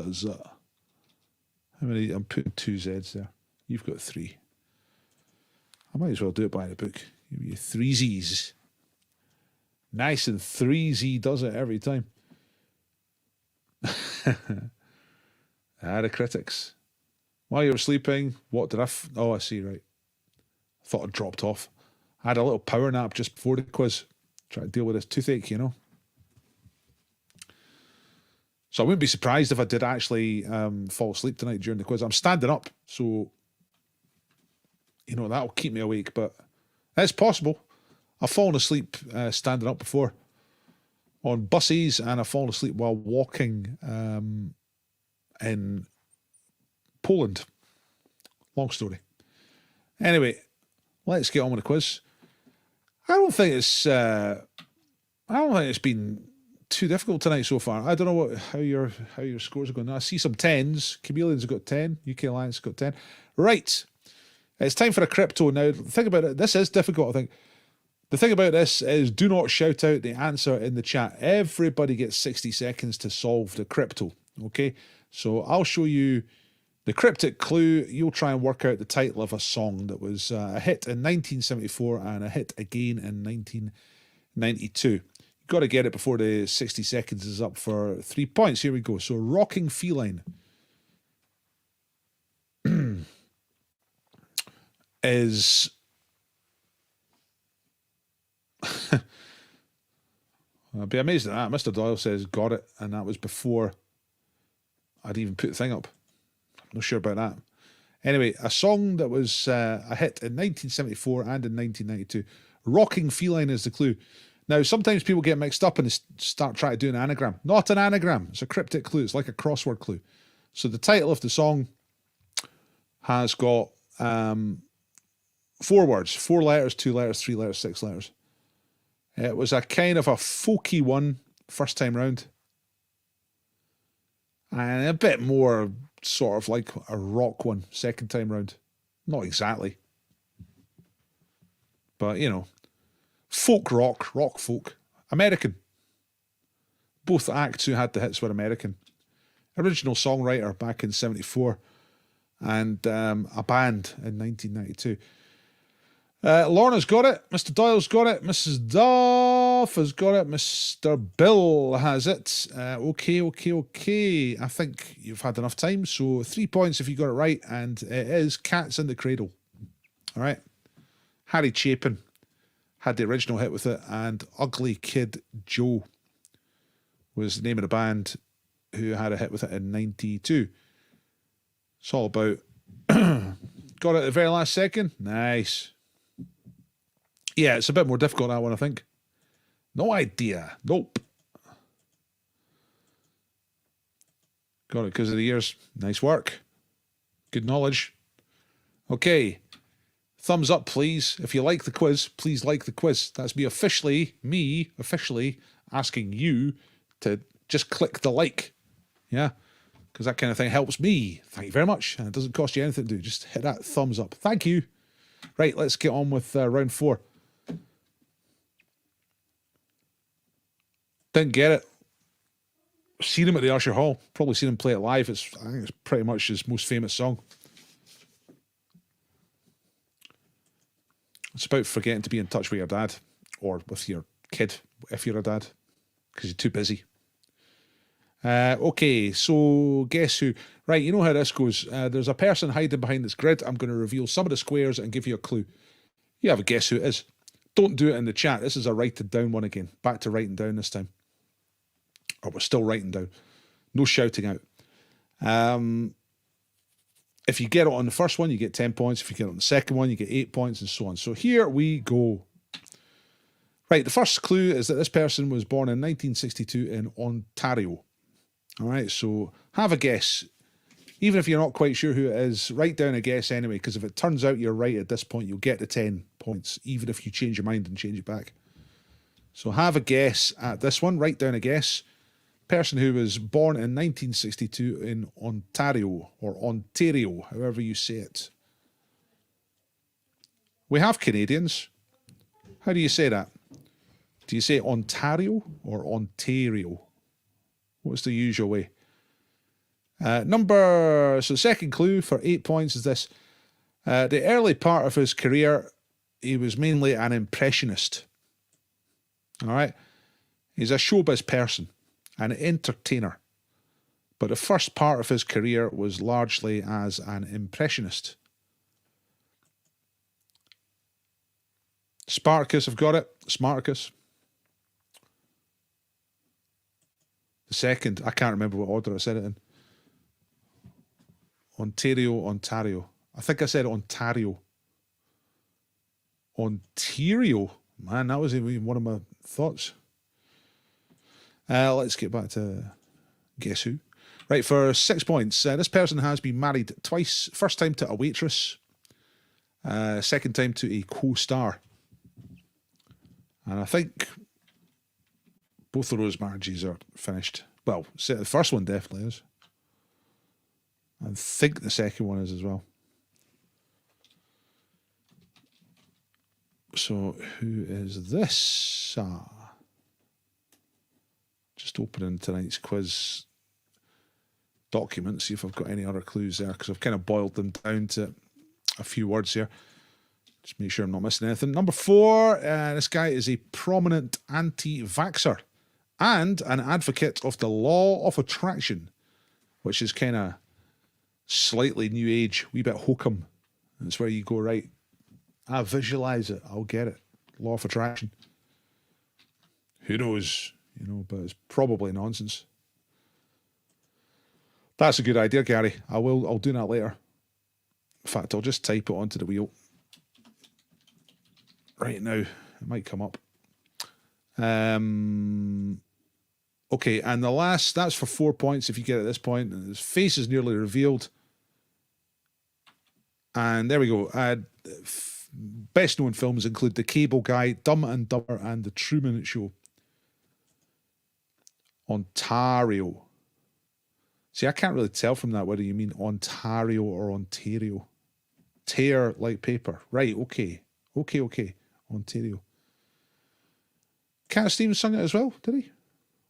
how many? I'm putting 2 Z's there. You've got 3. I might as well do it by the book. Give you 3 Z's. Nice, and 3 Z does it every time. The critics. While you were sleeping, what did I... Oh, I see, right. I thought I dropped off. I had a little power nap just before the quiz. Try to deal with this toothache, you know. So I wouldn't be surprised if I did actually fall asleep tonight during the quiz. I'm standing up, so... You know, that'll keep me awake, but it's possible. I've fallen asleep standing up before on buses, and I've fallen asleep while walking in Poland. Long story. Anyway, let's get on with the quiz. I don't think it's been too difficult tonight so far. I don't know how your scores are going. I see some 10s. Chameleon's got 10. UK Alliance got 10. Right. It's time for a crypto. Now, think about it. This is difficult, I think. The thing about this is do not shout out the answer in the chat. Everybody gets 60 seconds to solve the crypto, okay? So I'll show you the cryptic clue. You'll try and work out the title of a song that was a hit in 1974 and a hit again in 1992. You've got to get it before the 60 seconds is up for 3 points. Here we go. So Rocking Feline is... I'd be amazed at that. Mr. Doyle says got it, and that was before I'd even put the thing up. I'm not sure about that. Anyway, a song that was a hit in 1974 and in 1992. Rocking Feline is the clue. Now, sometimes people get mixed up and they start trying to do an anagram. Not an anagram. It's a cryptic clue. It's like a crossword clue. So the title of the song has got 4 words. 4 letters, 2 letters, 3 letters, 6 letters. It was a kind of a folky one first time round. And a bit more sort of like a rock one second time round. Not exactly. But, you know, folk rock, rock folk. American. Both acts who had the hits were American. Original songwriter back in 74. And a band in 1992. Lorna's got it. Mr. Doyle's got it. Mrs. Duff has got it. Mr. Bill has it. Okay. I think you've had enough time. So 3 points if you got it right. And it is Cats in the Cradle. All right. Harry Chapin had the original hit with it. And Ugly Kid Joe was the name of the band who had a hit with it in 92. It's all about... got it at the very last second. Nice. Yeah, it's a bit more difficult that one, I think. No idea. Nope. Got it because of the years. Nice work. Good knowledge. Okay. Thumbs up, please. If you like the quiz, please like the quiz. That's me officially asking you to just click the like. Yeah. Because that kind of thing helps me. Thank you very much. And it doesn't cost you anything to do. Just hit that thumbs up. Thank you. Right, let's get on with round 4. Didn't get it. Seen him at the Usher Hall. Probably seen him play it live. I think it's pretty much his most famous song. It's about forgetting to be in touch with your dad. Or with your kid, if you're a dad. Because you're too busy. Okay, so guess who? Right, you know how this goes. There's a person hiding behind this grid. I'm going to reveal some of the squares and give you a clue. You have a guess who it is. Don't do it in the chat. This is a write it down one again. Back to writing down this time. Or we're still writing down. No shouting out. If you get it on the first one, you get 10 points. If you get it on the second one, you get 8 points and so on. So here we go. Right, the first clue is that this person was born in 1962 in Ontario. All right, so have a guess. Even if you're not quite sure who it is, write down a guess anyway, because if it turns out you're right at this point, you'll get the 10 points, even if you change your mind and change it back. So have a guess at this one. Write down a guess. Person who was born in 1962 in Ontario, or Ontario, however you say it. We have Canadians. How do you say that? Do you say Ontario or Ontario? What's the usual way? So second clue for 8 points is this. The early part of his career, he was mainly an impressionist. All right? He's a showbiz person, an entertainer. But the first part of his career was largely as an impressionist. Spartacus, I've got it. Smartacus. The second, I can't remember what order I said it in. Ontario. I think I said Ontario. Ontario. Man, that was even one of my thoughts. Let's get back to guess who. Right, for 6 points. This person has been married twice. First time to a waitress. Second time to a co-star. And I think both of those marriages are finished. Well, the first one definitely is. I think the second one is as well. So who is this? Just opening tonight's quiz document, see if I've got any other clues there, because I've kind of boiled them down to a few words here. Just make sure I'm not missing anything. Number 4, this guy is a prominent anti-vaxxer and an advocate of the law of attraction, which is kind of slightly new age, wee bit hokum. That's where you go, right, I visualize it, I'll get it. Law of attraction. Who knows, you know, but it's probably nonsense. That's a good idea, Gary. I'll do that later. In fact, I'll just type it onto the wheel. Right now, it might come up. Okay, and the last, that's for 4 points if you get at this point. His face is nearly revealed. And there we go. Best known films include The Cable Guy, Dumb and Dumber, and The Truman Show. Ontario. See, I can't really tell from that whether you mean Ontario or Ontario. Tear like paper. Right, okay. Okay. Ontario. Cat Stevens sung it as well, did he?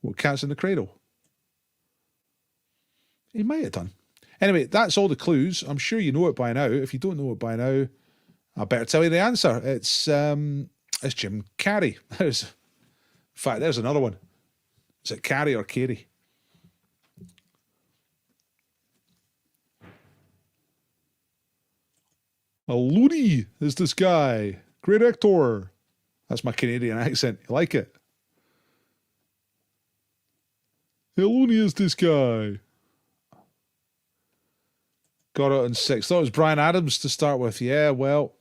What, Cats in the Cradle? He might have done. Anyway, that's all the clues. I'm sure you know it by now. If you don't know it by now, I better tell you the answer. It's Jim Carrey. In fact, there's another one. Is it Carrey or Carey? A loony is this guy. Great actor. That's my Canadian accent. You like it? A loony is this guy. Got it on 6. Thought it was Bryan Adams to start with. Yeah, well,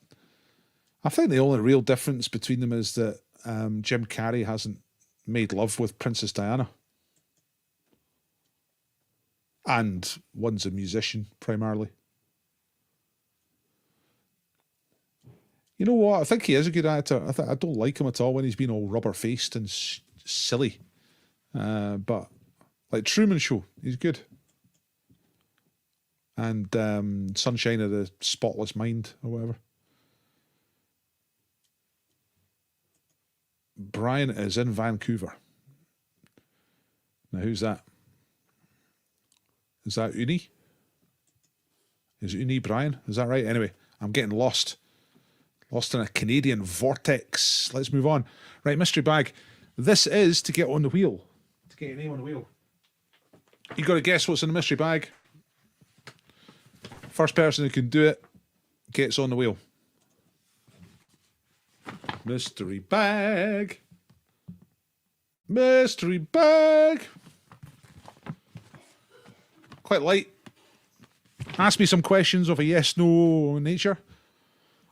I think the only real difference between them is that Jim Carrey hasn't made love with Princess Diana. And one's a musician, primarily. You know what? I think he is a good actor. I don't like him at all when he's been all rubber-faced and silly. But, like Truman Show, he's good. And Sunshine of the Spotless Mind, or whatever. Brian is in Vancouver. Now, who's that? Is that Uni? Is Uni Brian? Is that right? Anyway, I'm getting lost. Lost in a Canadian vortex. Let's move on. Right, mystery bag. This is to get on the wheel. To get your name on the wheel. You got to guess what's in the mystery bag. First person who can do it gets on the wheel. Mystery bag. Mystery bag. Quite light. Ask me some questions of a yes-no nature.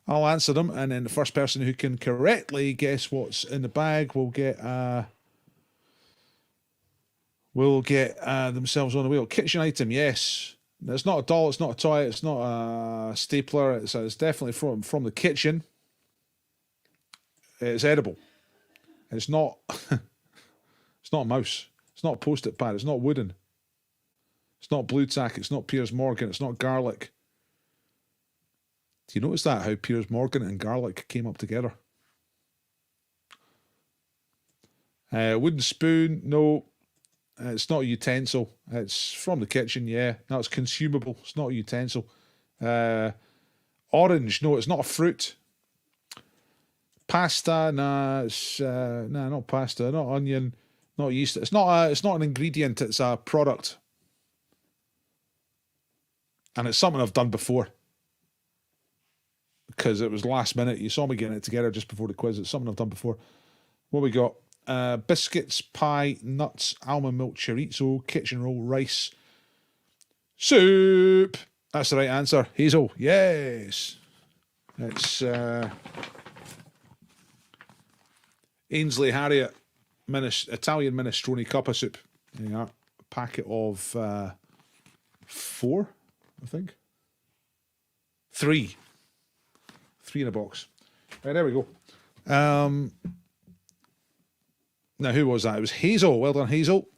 I'll answer them, and then the first person who can correctly guess what's in the bag will get themselves on the wheel. Kitchen item, yes. It's not a doll, it's not a toy, it's not a stapler. It's definitely from the kitchen. It's edible. It's not. It's not a mouse. It's not a post-it pad. It's not wooden. It's not Blue Tack. It's not Piers Morgan. It's not garlic. Do you notice that, how Piers Morgan and garlic came up together? Wooden spoon, no. It's not a utensil. It's from the kitchen, yeah. No, it's consumable. It's not a utensil. Orange, no, it's not a fruit. Pasta, nah, it's not pasta, not onion, not yeast. It's not an ingredient, it's a product. And it's something I've done before. Because it was last minute. You saw me getting it together just before the quiz. It's something I've done before. What we got? Biscuits, pie, nuts, almond milk, chorizo, kitchen roll, rice, soup. That's the right answer. Hazel, yes. It's Ainsley Harriet Italian minestrone cup of soup. There you are. A packet of 4, I think. 3 in a box. Right, there we go. Now, who was that? It was Hazel. Well done, Hazel.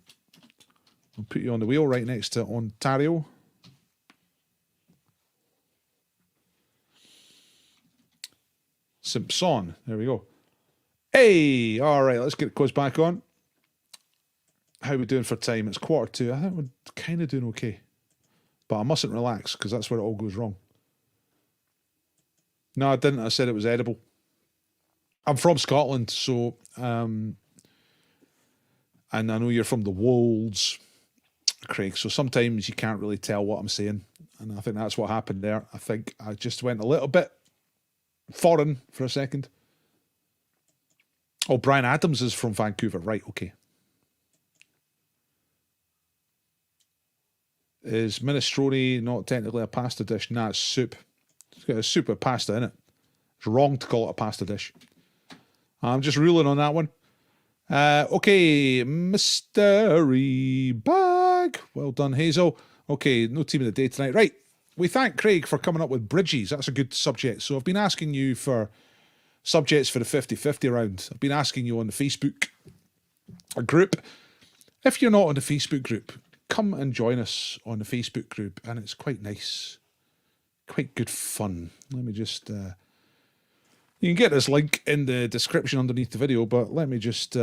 I'll put you on the wheel right next to Ontario. Simpson. There we go. Hey, all right, let's get the quiz back on. How are we doing for time? It's 1:45. I think we're kind of doing okay. But I mustn't relax because that's where it all goes wrong. No, I didn't. I said it was edible. I'm from Scotland, so... and I know you're from the Wolds, Craig, so sometimes you can't really tell what I'm saying. And I think that's what happened there. I think I just went a little bit foreign for a second. Oh, Brian Adams is from Vancouver. Right, okay. Is minestrone not technically a pasta dish? Nah, it's soup. It's got a soup with pasta in it. It's wrong to call it a pasta dish. I'm just ruling on that one. Okay, mystery bag. Well done, Hazel. Okay, no team of the day tonight. Right, we thank Craig for coming up with bridges. That's a good subject. So I've been asking you for subjects for the 50-50 round. I've been asking you on the Facebook group. If you're not on the Facebook group, come and join us on the Facebook group, and it's quite nice. Quite good fun. Let me just... you can get this link in the description underneath the video, but let me just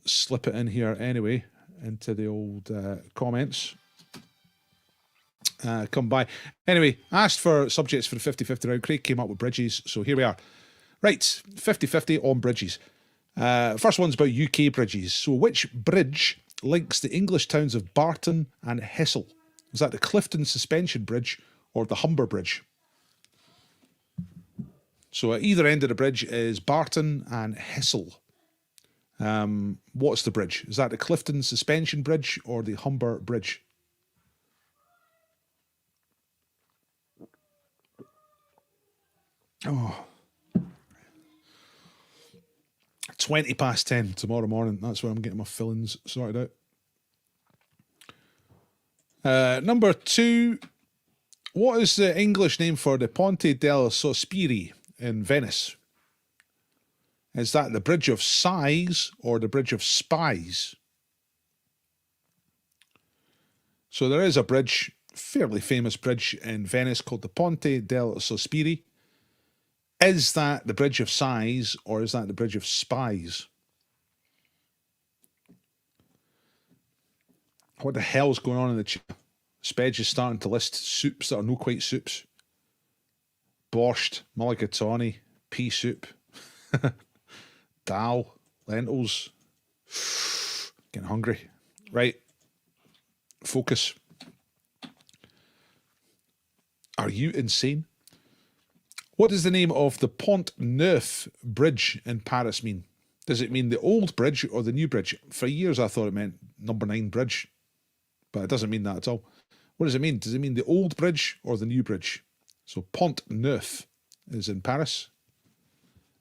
slip it in here anyway, into the old comments. Come by. Anyway, asked for subjects for the 50-50 round. Craig came up with bridges, so here we are. Right, 50-50 on bridges. First one's about UK bridges. So which bridge links the English towns of Barton and Hessel? Is that the Clifton Suspension Bridge or the Humber Bridge? So at either end of the bridge is Barton and Hessel. What's the bridge? Is that the Clifton Suspension Bridge or the Humber Bridge? Oh. 10:20 tomorrow morning. That's where I'm getting my fillings sorted out. Number 2. What is the English name for the Ponte del Sospiri in Venice? Is that the Bridge of Sighs or the Bridge of Spies? So there is a bridge, fairly famous bridge in Venice called the Ponte del Sospiri. Is that the Bridge of Sighs or is that the Bridge of Spies? What the hell's going on in the chat? Spedge is starting to list soups that are no quite soups. Borscht, mulligatawny, pea soup, dal, lentils. Getting hungry. Right. Focus. Are you insane? What does the name of the Pont Neuf Bridge in Paris mean? Does it mean the old bridge or the new bridge? For years I thought it meant number 9 bridge, but it doesn't mean that at all. What does it mean? Does it mean the old bridge or the new bridge? So Pont Neuf is in Paris.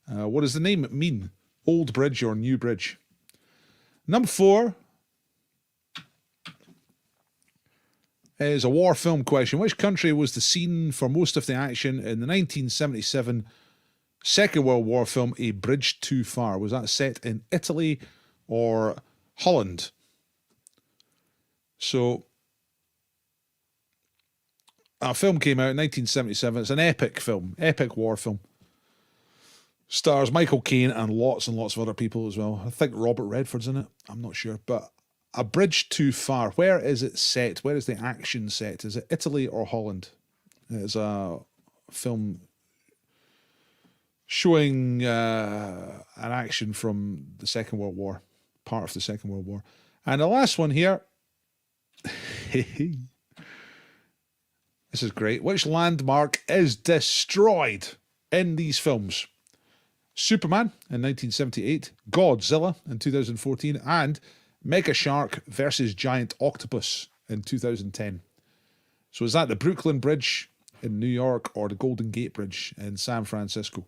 What does the name mean? Old bridge or new bridge? Number 4 is a war film question. Which country was the scene for most of the action in the 1977 Second World War film A Bridge Too Far? Was that set in Italy or Holland? So, a film came out in 1977. It's an epic film, epic war film. Stars Michael Caine and lots of other people as well. I think Robert Redford's in it. I'm not sure, but A Bridge Too Far. Where is it set? Where is the action set? Is it Italy or Holland? It's a film showing an action from the Second World War, part of the Second World War. And the last one here. This is great. Which landmark is destroyed in these films? Superman in 1978, Godzilla in 2014, and Mega Shark versus Giant Octopus in 2010. So is that the Brooklyn Bridge in New York or the Golden Gate Bridge in San Francisco?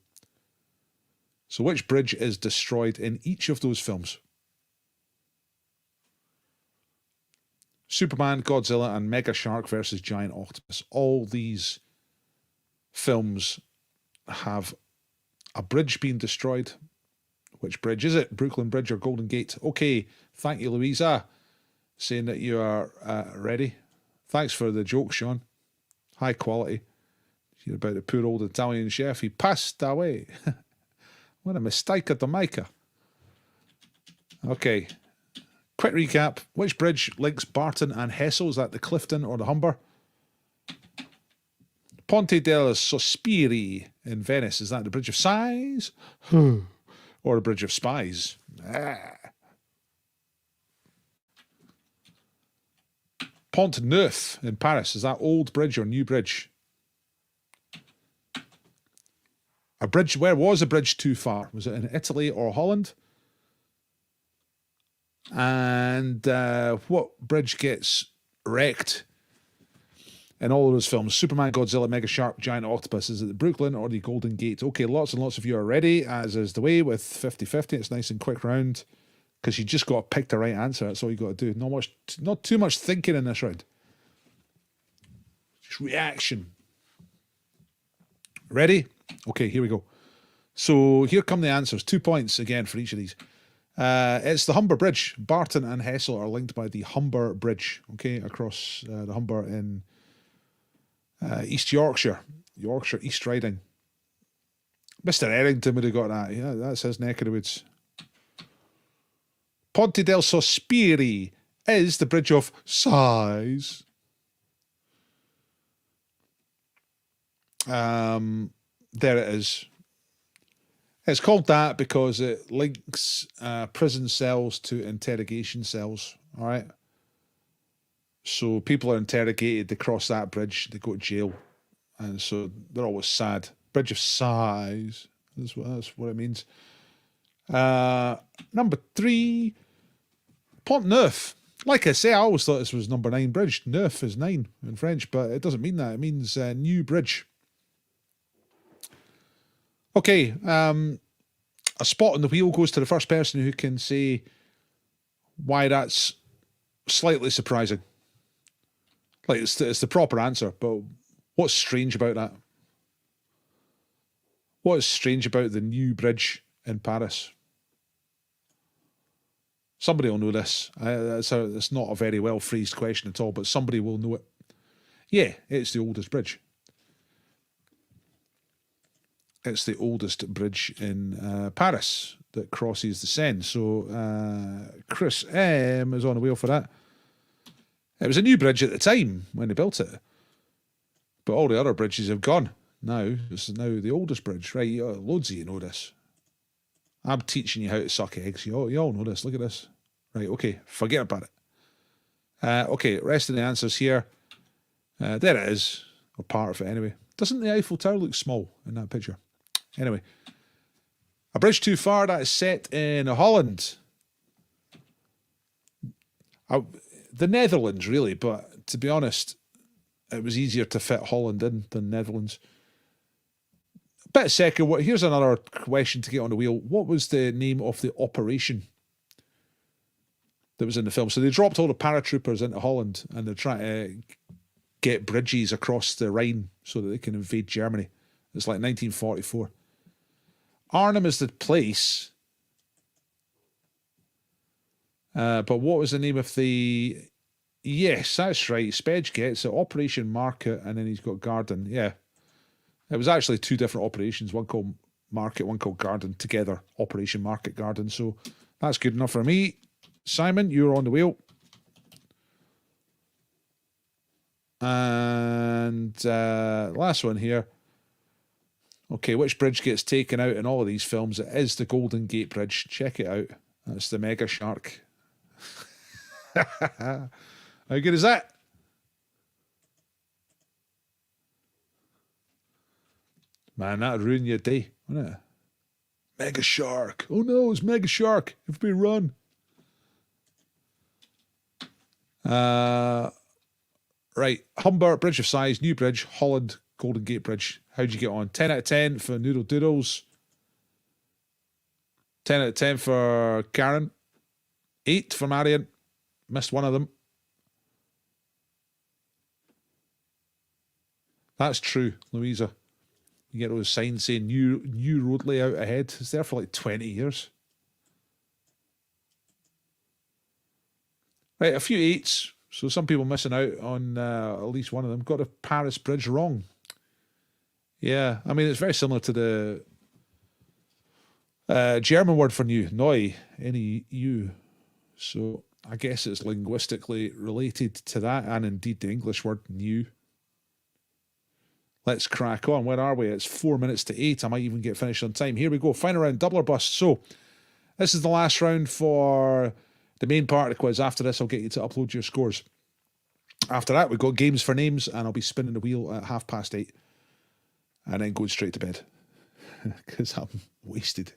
So which bridge is destroyed in each of those films? Superman, Godzilla, and Mega Shark versus Giant Octopus. All these films have a bridge being destroyed. Which bridge is it? Brooklyn Bridge or Golden Gate? Okay, thank you, Louisa, saying that you are ready. Thanks for the joke, Sean. High quality. You're about the poor old Italian chef. He passed away. What a mistake at the maker. Okay. Quick recap. Which bridge links Barton and Hessel? Is that the Clifton or the Humber? Ponte della Sospiri in Venice. Is that the Bridge of Sighs? Or the Bridge of Spies? Pont Neuf in Paris. Is that old bridge or new bridge? A bridge. Where was a bridge too far? Was it in Italy or Holland? And what bridge gets wrecked in all of those films? Superman, Godzilla, Mega Shark, Giant Octopus. Is it the Brooklyn or the Golden Gate? Okay, lots and lots of you are ready, as is the way with 50-50. It's nice and quick round because you just got to pick the right answer. That's all you got to do. Not too much thinking in this round. Just reaction. Ready? Okay, here we go. So here come the answers. 2 points again for each of these. It's the Humber Bridge. Barton and Hessel are linked by the Humber Bridge, okay, across the Humber in East Yorkshire. Yorkshire East Riding. Mr. Errington would have got that. Yeah, that's his neck of the woods. Ponte del Sospiri is the Bridge of Sighs. There it is. It's called that because it links prison cells to interrogation cells. All right. So people are interrogated, they cross that bridge, they go to jail. And so they're always sad. Bridge of Sighs. That's what it means. Number 3, Pont Neuf. Like I say, I always thought this was number 9 bridge. Neuf is 9 in French, but it doesn't mean that. It means new bridge. Okay, a spot on the wheel goes to the first person who can say why that's slightly surprising. Like, it's the proper answer, but what's strange about that? What is strange about the new bridge in Paris? Somebody will know this. It's not a very well phrased question at all, but somebody will know it. Yeah, it's the oldest bridge. It's the oldest bridge in Paris that crosses the Seine. So Chris M is on the wheel for that. It was a new bridge at the time when they built it. But all the other bridges have gone now. This is now the oldest bridge. Right, loads of you know this. I'm teaching you how to suck eggs. You all know this. Look at this. Right, okay, forget about it. Okay, rest of the answers here. There it is. Or part of it anyway. Doesn't the Eiffel Tower look small in that picture? Anyway. A bridge too far, that is set in Holland. The Netherlands, really, but to be honest, it was easier to fit Holland in than Netherlands. Bit second, here's another question to get on the wheel. What was the name of the operation that was in the film? So they dropped all the paratroopers into Holland and they're trying to get bridges across the Rhine so that they can invade Germany. It's like 1944. Arnhem is the place. But what was the name of the... Yes, that's right. Spedge gets it. Operation Market, and then he's got Garden. Yeah. It was actually 2 different operations. One called Market, one called Garden. Together, Operation Market Garden. So that's good enough for me. Simon, you're on the wheel. And last one here. Okay, which bridge gets taken out in all of these films? It is the Golden Gate Bridge. Check it out. That's the Mega Shark. How good is that? Man, that'd ruin your day, wouldn't it? Mega Shark. Oh no, it's Mega Shark. Everybody run. Right. Humber, Bridge of Sighs, New Bridge, Holland, Golden Gate Bridge. How'd you get on? 10 out of 10 for Noodle Doodles. 10 out of 10 for Karen. 8 for Marion. Missed one of them. That's true, Louisa. You get those signs saying new road layout ahead. It's there for like 20 years. Right, a few 8s. So some people missing out on at least one of them. Got the Paris Bridge wrong. Yeah, I mean, it's very similar to German word for new, neu, N-E-U. So I guess it's linguistically related to that, and indeed the English word new. Let's crack on. Where are we? It's 4 minutes to 8. I might even get finished on time. Here we go. Final round, double or bust. So this is the last round for the main part of the quiz. After this, I'll get you to upload your scores. After that, we've got games for names, and I'll be spinning the wheel at 8:30 and then going straight to bed because I'm wasted.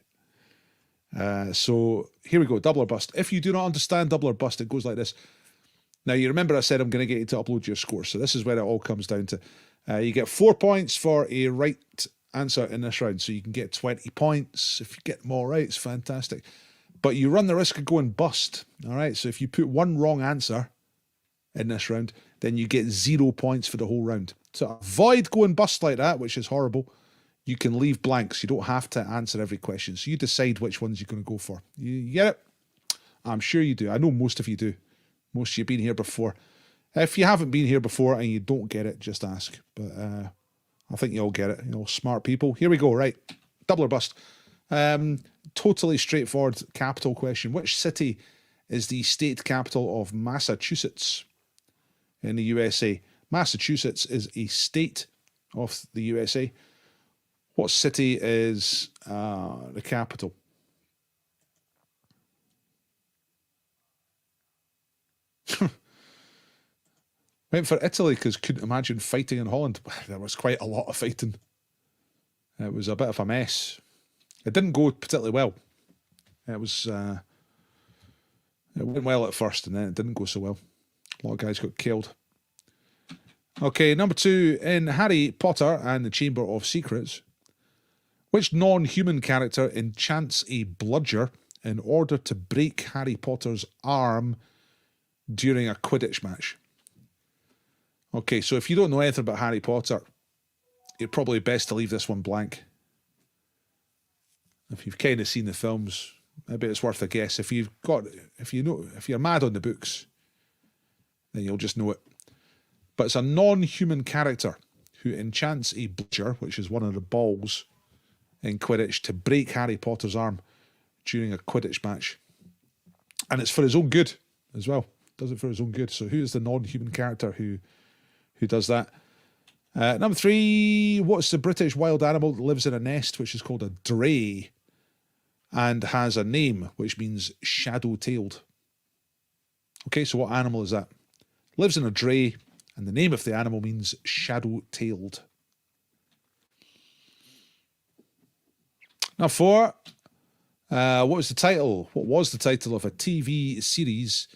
So here we go, double or bust. If you do not understand double or bust, it goes like this. Now, you remember I said I'm going to get you to upload your score, so this is where it all comes down to. You get 4 points for a right answer in this round, so you can get 20 points. If you get them all right, it's fantastic. But you run the risk of going bust, all right? So if you put one wrong answer in this round, then you get 0 points for the whole round. So avoid going bust like that, which is horrible. You can leave blanks. You don't have to answer every question. So you decide which ones you're going to go for. You get it? I'm sure you do. I know most of you do. Most of you have been here before. If you haven't been here before and you don't get it, just ask. But I think you all get it. You know, smart people. Here we go. Right. Double or bust. Totally straightforward capital question. Which city is the state capital of Massachusetts in the USA? Massachusetts is a state of the USA. What city is the capital? Went for Italy because couldn't imagine fighting in Holland. There was quite a lot of fighting. It was a bit of a mess. It didn't go particularly well. It was it went well at first and then it didn't go so well. A lot of guys got killed. Okay, number 2, in Harry Potter and the Chamber of Secrets, which non-human character enchants a bludger in order to break Harry Potter's arm during a Quidditch match? Okay, so if you don't know anything about Harry Potter, you're probably best to leave this one blank. If you've kind of seen the films, maybe it's worth a guess. If you're mad on the books, then you'll just know it. But it's a non-human character who enchants a bludger, which is one of the balls in Quidditch, to break Harry Potter's arm during a Quidditch match. And it's for his own good as well. Does it for his own good. So who is the non-human character who does that? Number 3, what's the British wild animal that lives in a nest, which is called a dray, and has a name, which means shadow-tailed? Okay, so what animal is that? Lives in a dray, and the name of the animal means shadow-tailed. Now 4, what was the title of a TV series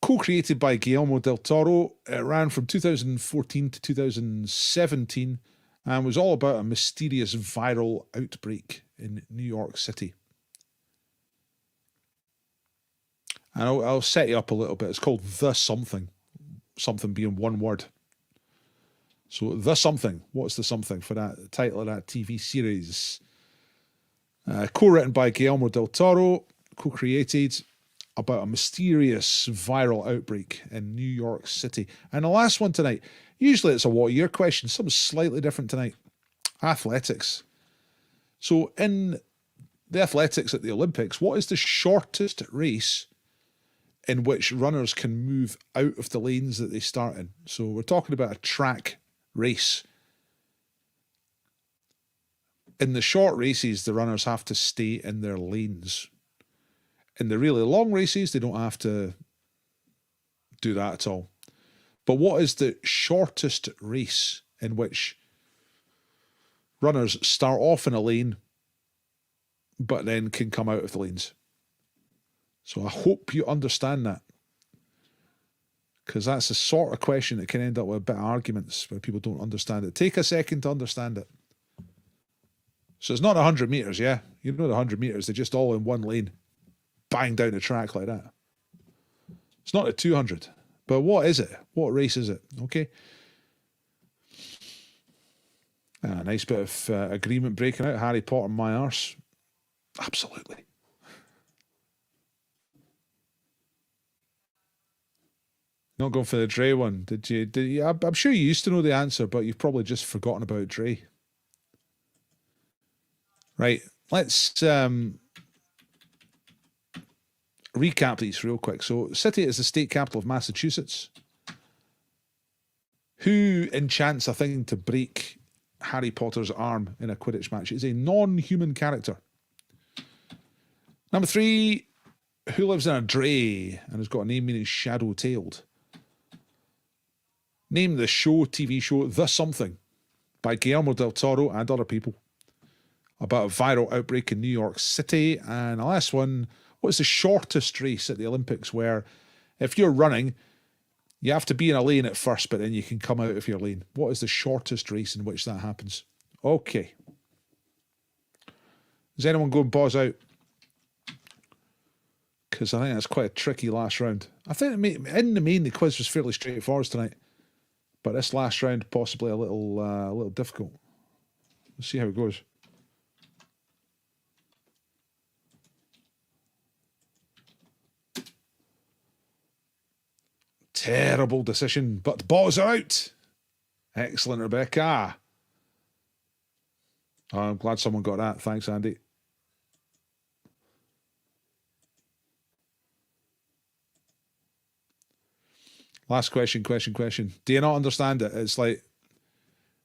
co-created by Guillermo del Toro? It ran from 2014 to 2017 and was all about a mysterious viral outbreak in New York City. And I'll set you up a little bit. It's called The Something. Something being one word. So The Something. What's the something for that? The title of that TV series. Co-written by Guillermo del Toro. Co-created. About a mysterious viral outbreak in New York City. And the last one tonight, usually it's a what year question, something slightly different tonight. Athletics. So in the athletics at the Olympics, what is the shortest race in which runners can move out of the lanes that they start in? So we're talking about a track race. In the short races, the runners have to stay in their lanes. In the really long races, they don't have to do that at all. But what is the shortest race in which runners start off in a lane, but then can come out of the lanes? So I hope you understand that, because that's the sort of question that can end up with a bit of arguments where people don't understand it. Take a second to understand it. So it's not 100 metres, yeah? You know the 100 metres, they're just all in one lane. Bang down the track like that. It's not a 200. But what is it? What race is it? Okay. Nice bit of agreement breaking out. Harry Potter, my arse. Absolutely. Not going for the Dre one, did you? I'm sure you used to know the answer, but you've probably just forgotten about Dre. Right, let's recap these real quick. So, city is the state capital of Massachusetts. Who enchants a thing to break Harry Potter's arm in a Quidditch match? It's a non-human character. Number 3, who lives in a dray and has got a name meaning shadow-tailed? Name the TV show The Something by Guillermo del Toro and other people about a viral outbreak in New York City. And the last one, what is the shortest race at the Olympics where if you're running, you have to be in a lane at first, but then you can come out of your lane? What is the shortest race in which that happens? Okay. Is anyone going pause out? Because I think that's quite a tricky last round. I think in the main, the quiz was fairly straightforward tonight. But this last round, possibly a little difficult. Let's see how it goes. Terrible decision, but the balls are out. Excellent, Rebecca. Oh, I'm glad someone got that. Thanks, Andy. Last question. Do you not understand it? It's like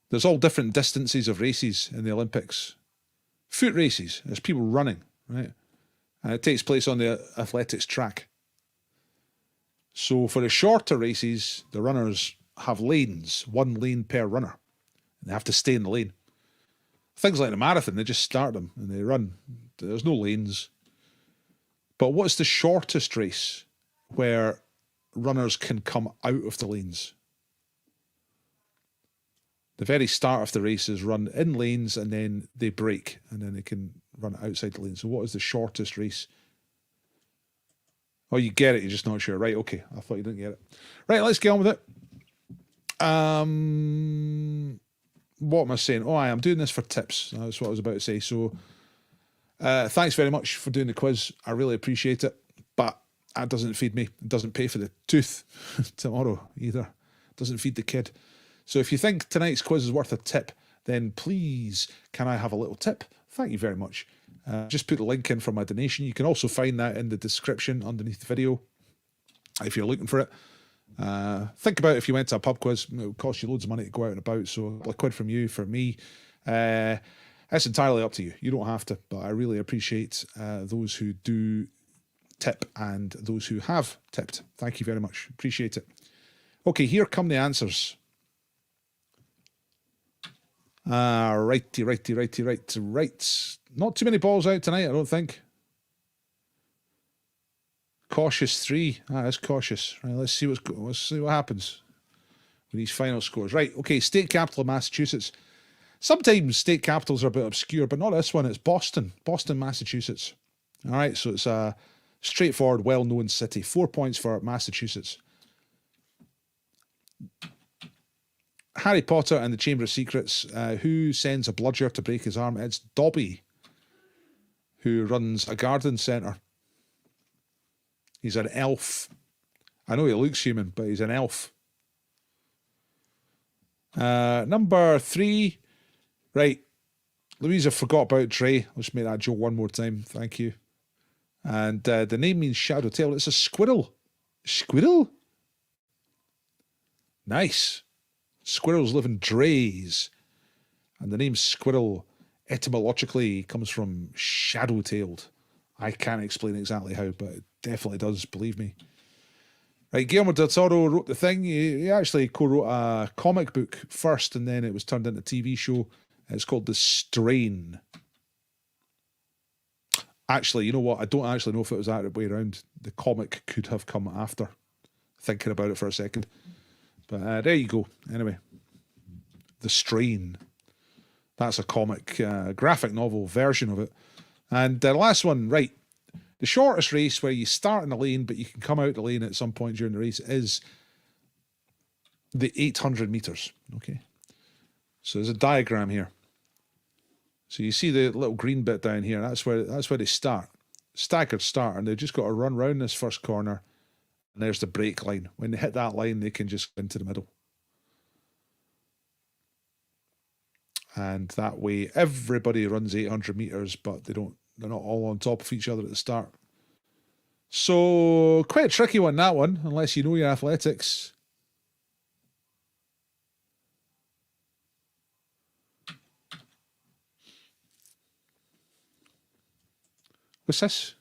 there's all different distances of races in the Olympics. Foot races, there's people running, right? And it takes place on the athletics track. So for the shorter races, the runners have lanes, 1 lane per runner. And they have to stay in the lane. Things like the marathon, they just start them and they run. There's no lanes. But what's the shortest race where runners can come out of the lanes? The very start of the race is run in lanes and then they break and then they can run outside the lane. So what is the shortest race? Oh, you get it, you're just not sure. Right, okay. I thought you didn't get it. Right, let's get on with it. What am I saying? Oh, I'm doing this for tips. That's what I was about to say. So thanks very much for doing the quiz. I really appreciate it. But that doesn't feed me. It doesn't pay for the tooth tomorrow either. It doesn't feed the kid. So if you think tonight's quiz is worth a tip, then please, can I have a little tip? Thank you very much. Just put the link in for my donation. You can also find that in the description underneath the video if you're looking for it. Think about if you went to a pub quiz, it would cost you loads of money to go out and about. So a couple of quid from you, for me, it's entirely up to you. You don't have to, but I really appreciate those who do tip and those who have tipped. Thank you very much. Appreciate it. Okay, here come the answers. Righty. Not too many balls out tonight, I don't think. Cautious 3. That is cautious. Right, let's see what happens with these final scores. Right, okay, state capital of Massachusetts. Sometimes state capitals are a bit obscure, but not this one. It's Boston, Massachusetts. All right, so it's a straightforward, well-known city. 4 points for Massachusetts. Harry Potter and the Chamber of Secrets. Who sends a bludger to break his arm? It's Dobby, who runs a garden centre. He's an elf. I know he looks human, but he's an elf. Number 3. Right. Louisa forgot about Dre. Let's make that joke one more time. Thank you. And the name means shadow tail. It's a squirrel. Squirrel? Nice. Squirrels live in drays. And the name squirrel etymologically comes from shadow-tailed. I can't explain exactly how, but it definitely does, believe me. Right, Guillermo del Toro wrote the thing. He actually co-wrote a comic book first, and then it was turned into a TV show. It's called The Strain. Actually, you know what? I don't actually know if it was that way around. The comic could have come after, thinking about it for a second. But there you go. Anyway, The Strain. That's a comic, graphic novel version of it. And the last one, right. The shortest race where you start in the lane, but you can come out the lane at some point during the race is the 800 meters. Okay. So there's a diagram here. So you see the little green bit down here. That's where they start. Staggered start, and they've just got to run round this first corner. And there's the break line. When they hit that line, they can just go into the middle. And that way everybody runs 800 meters, but they're not all on top of each other at the start. So quite a tricky one, that one, unless you know your athletics. What's this?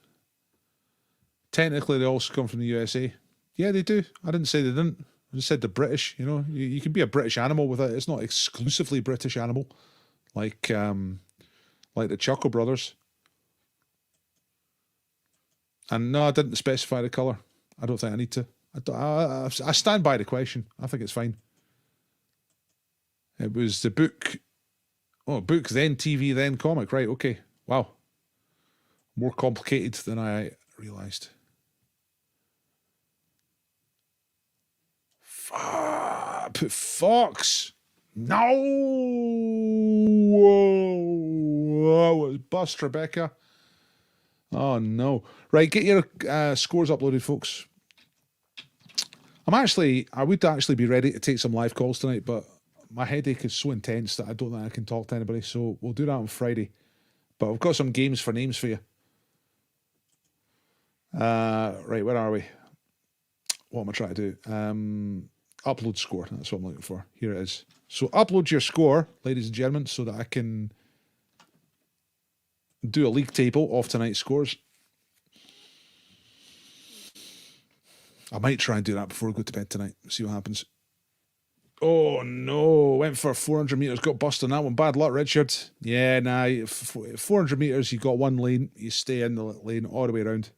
Technically, they also come from the USA. Yeah, they do. I didn't say they didn't. I just said the British. You know, you can be a British animal with it. It's not exclusively British animal, like the Chuckle Brothers. And no, I didn't specify the colour. I don't think I need to. I stand by the question. I think it's fine. It was the book. Oh, book, then TV, then comic. Right, okay. Wow. More complicated than I realised. Put Fox. No. Whoa. It was bust, Rebecca. Oh, no. Right, get your scores uploaded, folks. I would actually be ready to take some live calls tonight, but my headache is so intense that I don't think I can talk to anybody, so we'll do that on Friday. But I've got some games for names for you. Right, where are we? What am I trying to do? Upload score. That's what I'm looking for. Here it is. So upload your score, ladies and gentlemen, so that I can do a league table of tonight's scores. I might try and do that before I go to bed tonight. See what happens. Oh, no. Went for 400 metres. Got bust on that one. Bad luck, Richard. Yeah, nah. 400 metres, you got one lane. You stay in the lane all the way around.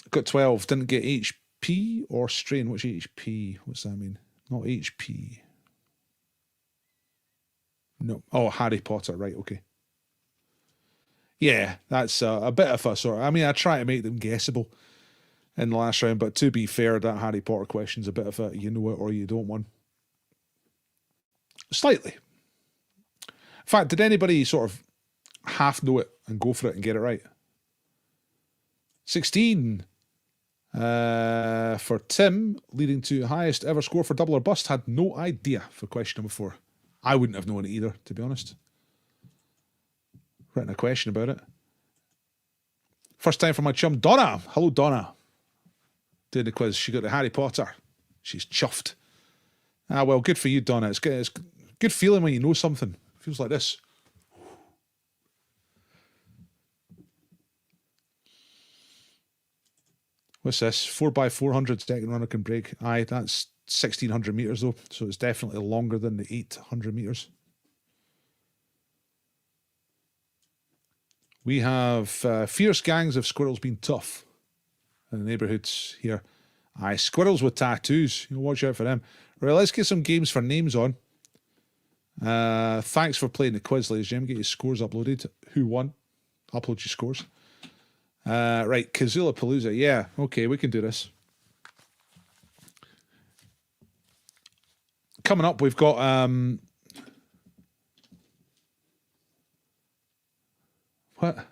Got 12. Didn't get HP or strain. What's HP? What's that mean? Not HP. No. Oh, Harry Potter. Right, okay. Yeah, that's a bit of a sort of... I mean, I try to make them guessable in the last round, but to be fair, that Harry Potter question's a bit of a you know it or you don't one. Slightly. In fact, did anybody sort of half know it and go for it and get it right? 16 for Tim, leading to highest ever score for double or bust. Had no idea for question number 4. I wouldn't have known it either, to be honest. Written a question about it. First time for my chum, Donna. Hello, Donna. Doing the quiz. She got the Harry Potter. She's chuffed. Ah, well, good for you, Donna. It's good feeling when you know something. It feels like this. What's this? 4x400 second runner can break. Aye, that's 1,600 metres though, so it's definitely longer than the 800 metres. We have fierce gangs of squirrels being tough in the neighbourhoods here. Aye, squirrels with tattoos. You know, watch out for them. Right, let's get some games for names on. Thanks for playing the quiz, ladies and gentlemen. Get your scores uploaded. Who won? Upload your scores. Right, Kazula Palooza. Yeah, okay, we can do this. Coming up, we've got what?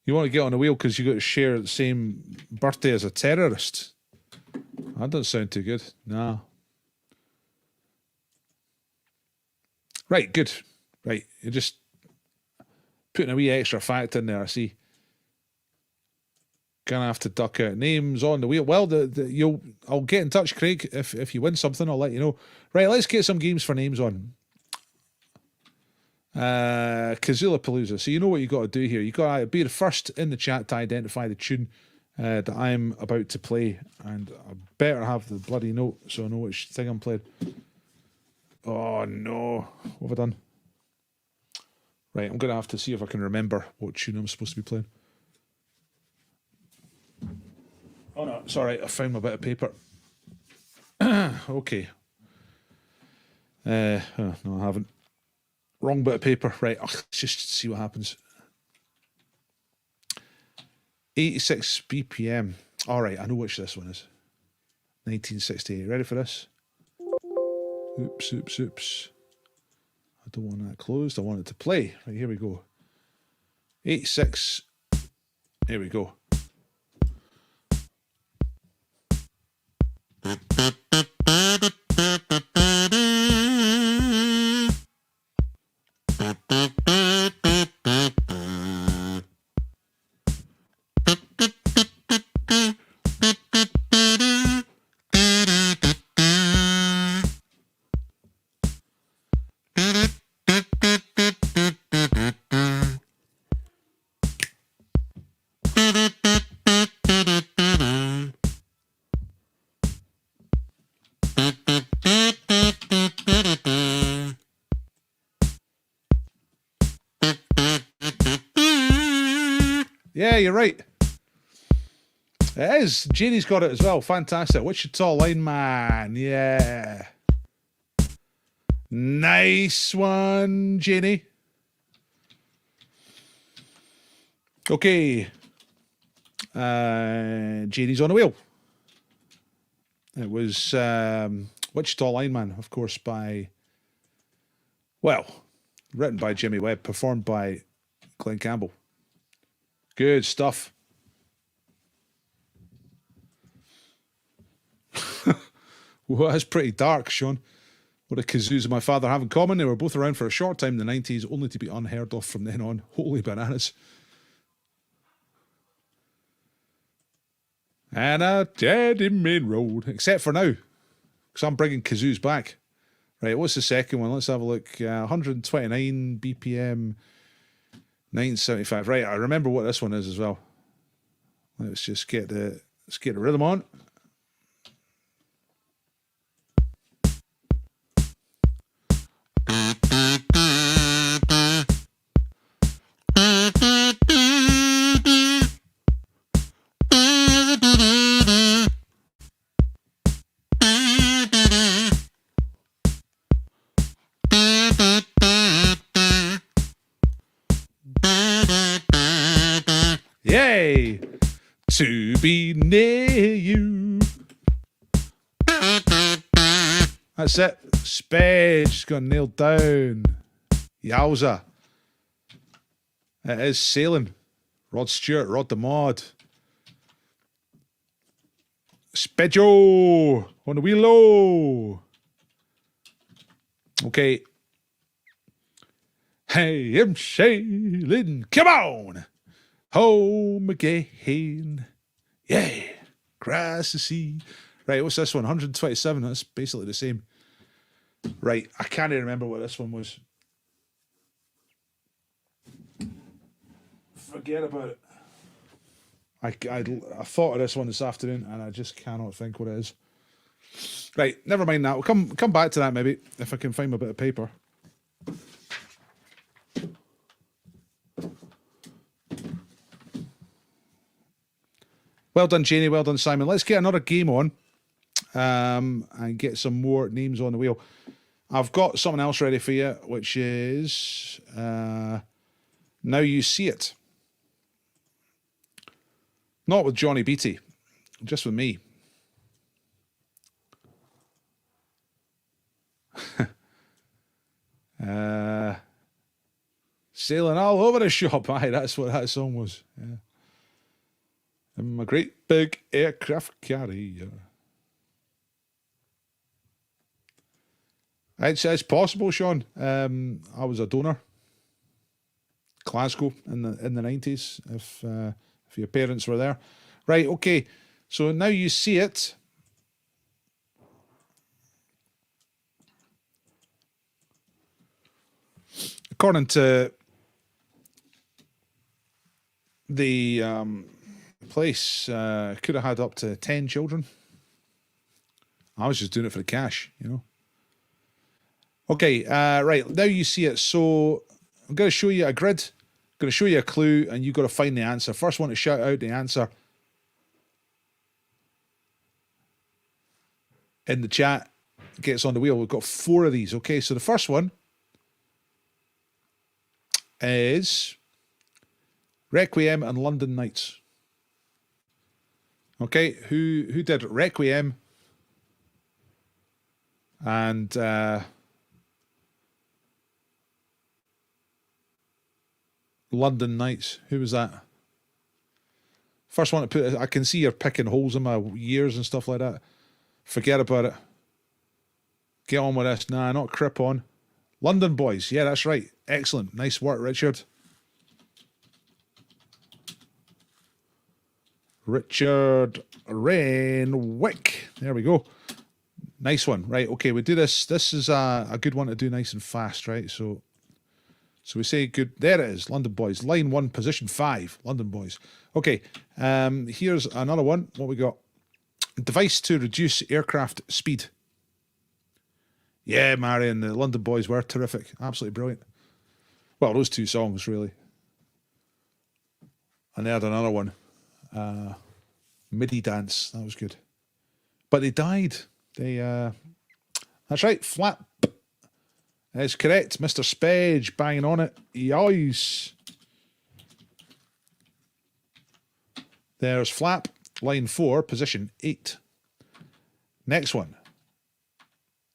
You want to get on the wheel because you got to share the same birthday as a terrorist? That doesn't sound too good. Nah. Right, good. Right, you're just putting a wee extra fact in there, I see. Gonna have to duck out names on the wheel. Well, I'll get in touch, Craig. If you win something, I'll let you know. Right, let's get some games for names on. Kazula Palooza. So you know what you got to do here. You got to be the first in the chat to identify the tune that I'm about to play, and I better have the bloody note so I know which thing I'm playing. Oh no, what have I done? Right, I'm gonna have to see if I can remember what tune I'm supposed to be playing. Oh no, it's all right. I found my bit of paper. Okay. No, I haven't. Wrong bit of paper. Right, let's just see what happens. 86 BPM. All right, I know which this one is. 1968. Ready for this? Oops, oops, oops. I don't want that closed. I want it to play. Right, here we go. 86. Here we go. Yeah, you're right. It is. Janie's got it as well. Fantastic. Wichita lineman. Yeah. Nice one, Janie. Okay. Janie's on the wheel. It was Wichita lineman, of course, written by Jimmy Webb, performed by Glenn Campbell. Good stuff. Well, that's pretty dark, Sean. What do kazoos and my father have in common? They were both around for a short time in the 90s, only to be unheard of from then on. Holy bananas. And a dead in Main Road. Except for now, because I'm bringing kazoos back. Right, what's the second one? Let's have a look. 129 BPM, 975. Right, I remember what this one is as well. Let's just get the rhythm on. Yay! To be near you. That's it. Spade just got nailed down. Yowza. It is sailing. Rod Stewart, Rod the Mod. Spedio on the wheel low. Okay. Hey, I'm sailing. Come on. Home again. Yeah. Across the sea. Right, what's this one? 127. That's basically the same. Right, I can't even remember what this one was. Forget about it. I thought of this one this afternoon and I just cannot think what it is. Right, never mind that. We'll come back to that maybe if I can find my bit of paper. Well done, Janie. Well done, Simon. Let's get another game on and get some more names on the wheel. I've got something else ready for you, which is Now You See It. Not with Johnny Beattie, just with me. Sailing all over the shop. Aye, that's what that song was. Yeah. I'm a great big aircraft carrier. It's possible, Sean. I was a donor. Glasgow in the 90s, if your parents were there. Right, okay. So Now You See It. According to the place, could have had up to 10 children. I was just doing it for the cash, you know. Okay, right. Now You See It. So I'm going to show you a grid. I'm going to show you a clue, and you've got to find the answer. First one to shout out the answer in the chat gets on the wheel. We've got 4 of these. Okay, so the first one is Requiem and London Nights. Okay, who did Requiem and London Nights? Who was that? First one to put. I can see you're picking holes in my years and stuff like that. Forget about it. Get on with this. Nah, not crip on. London boys. Yeah, that's right. Excellent. Nice work, Richard. Richard Renwick. There we go. Nice one. Right, okay, we do this. This is a good one to do nice and fast, right? So we say good. There it is. London boys. Line 1, position 5. London boys. Okay, here's another one. What we got? Device to reduce aircraft speed. Yeah, Marion, the London boys were terrific. Absolutely brilliant. Well, those two songs, really. And they had another one. MIDI dance. That was good. But they died. That's right, flap. That's correct. Mr. Spedge banging on it. Yoys. There's flap. Line 4, position 8. Next one.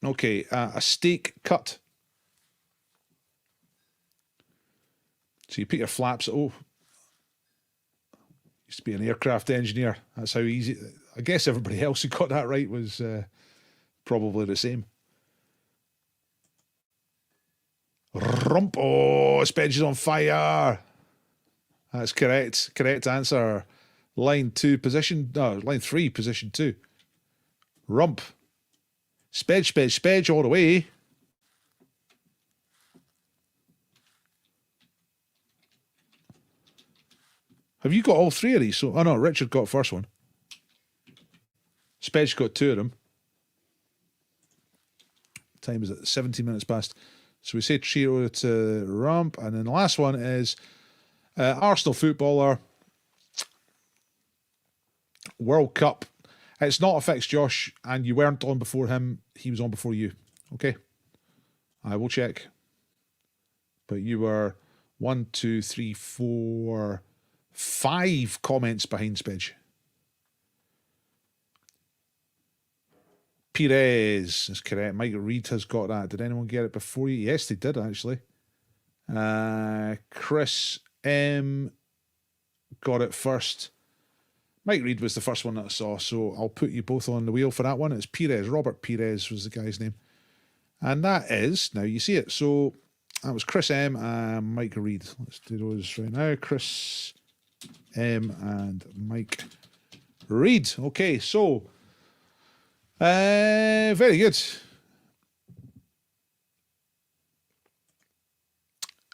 Okay, a steak cut. So you put your flaps. Oh, used to be an aircraft engineer. That's how easy. I guess everybody else who got that right was probably the same. Rump. Oh, Spedge is on fire. That's correct. Correct answer. Line 2, position. No, line 3, position 2. Rump. Spedge, Spedge, Spedge all the way. Have you got all 3 of these? So, oh no, Richard got first one. Spedge got 2 of them. Time is at 17 minutes past. So we say trio to Rump. And then the last one is Arsenal footballer. World Cup. It's not a fix, Josh, and you weren't on before him. He was on before you. Okay? I will check. But you were 1, 2, 3, 4, 5 comments behind Spedge. Perez is correct. Mike Reed has got that. Did anyone get it before you? Yes, they did, actually. Chris M got it first. Mike Reed was the first one that I saw, so I'll put you both on the wheel for that one. It's Perez. Robert Perez was the guy's name. And that is, now you see it, so that was Chris M and Mike Reed. Let's do those right now. Chris M and Mike Reed. Okay, so, very good.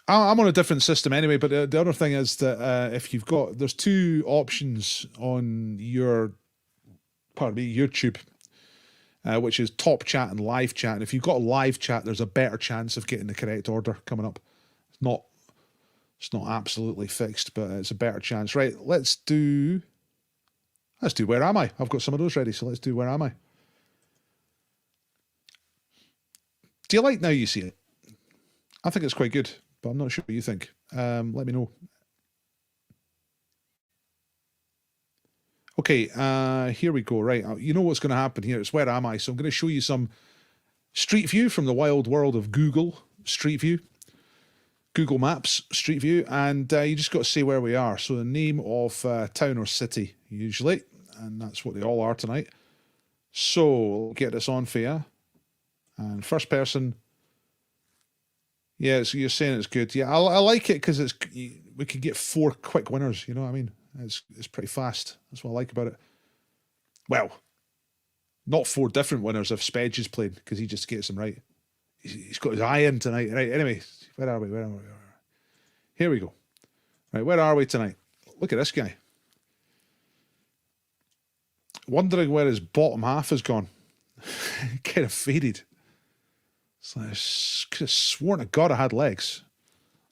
I'm on a different system anyway, but the other thing is that if you've got, there's 2 options on your, YouTube, which is top chat and live chat. And if you've got a live chat, there's a better chance of getting the correct order coming up. It's not absolutely fixed, but it's a better chance. Right, let's do Where Am I? I've got some of those ready, so let's do Where Am I? Do you like Now You See It? I think it's quite good, but I'm not sure what you think. Let me know. Okay, here we go. Right, you know what's going to happen here. It's Where Am I? So I'm going to show you some Street View from the wild world of Google Street View. Google Maps Street View. And you just got to say where we are. So the name of town or city, usually. And that's what they all are tonight. So I'll get this on for you. And first person. Yeah, so you're saying it's good. Yeah, I like it because we can get 4 quick winners. You know what I mean? It's pretty fast. That's what I like about it. Well, not 4 different winners if Spedge is playing because he just gets them right. He's got his eye in tonight. Right, anyway, where are we? Here we go. Right, where are we tonight? Look at this guy. Wondering where his bottom half has gone. Kind of faded. I could have sworn to God I had legs.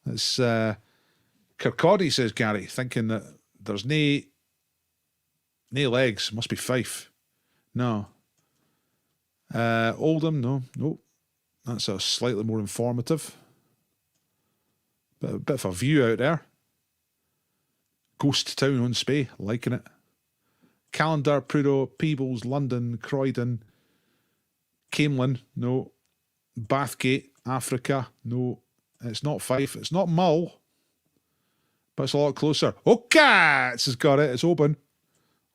It's Kirkcaldy, says Gary, thinking that there's nae legs. Must be Fife. No. Oldham, no. That's a slightly more informative. But a bit of a view out there. Ghost Town on Spey, liking it. Calendar, Prudhoe, Peebles, London, Croydon, Camelin, no. Bathgate, Africa, no. It's not Fife, it's not Mull. But it's a lot closer. Oh, Cats has got it, it's open.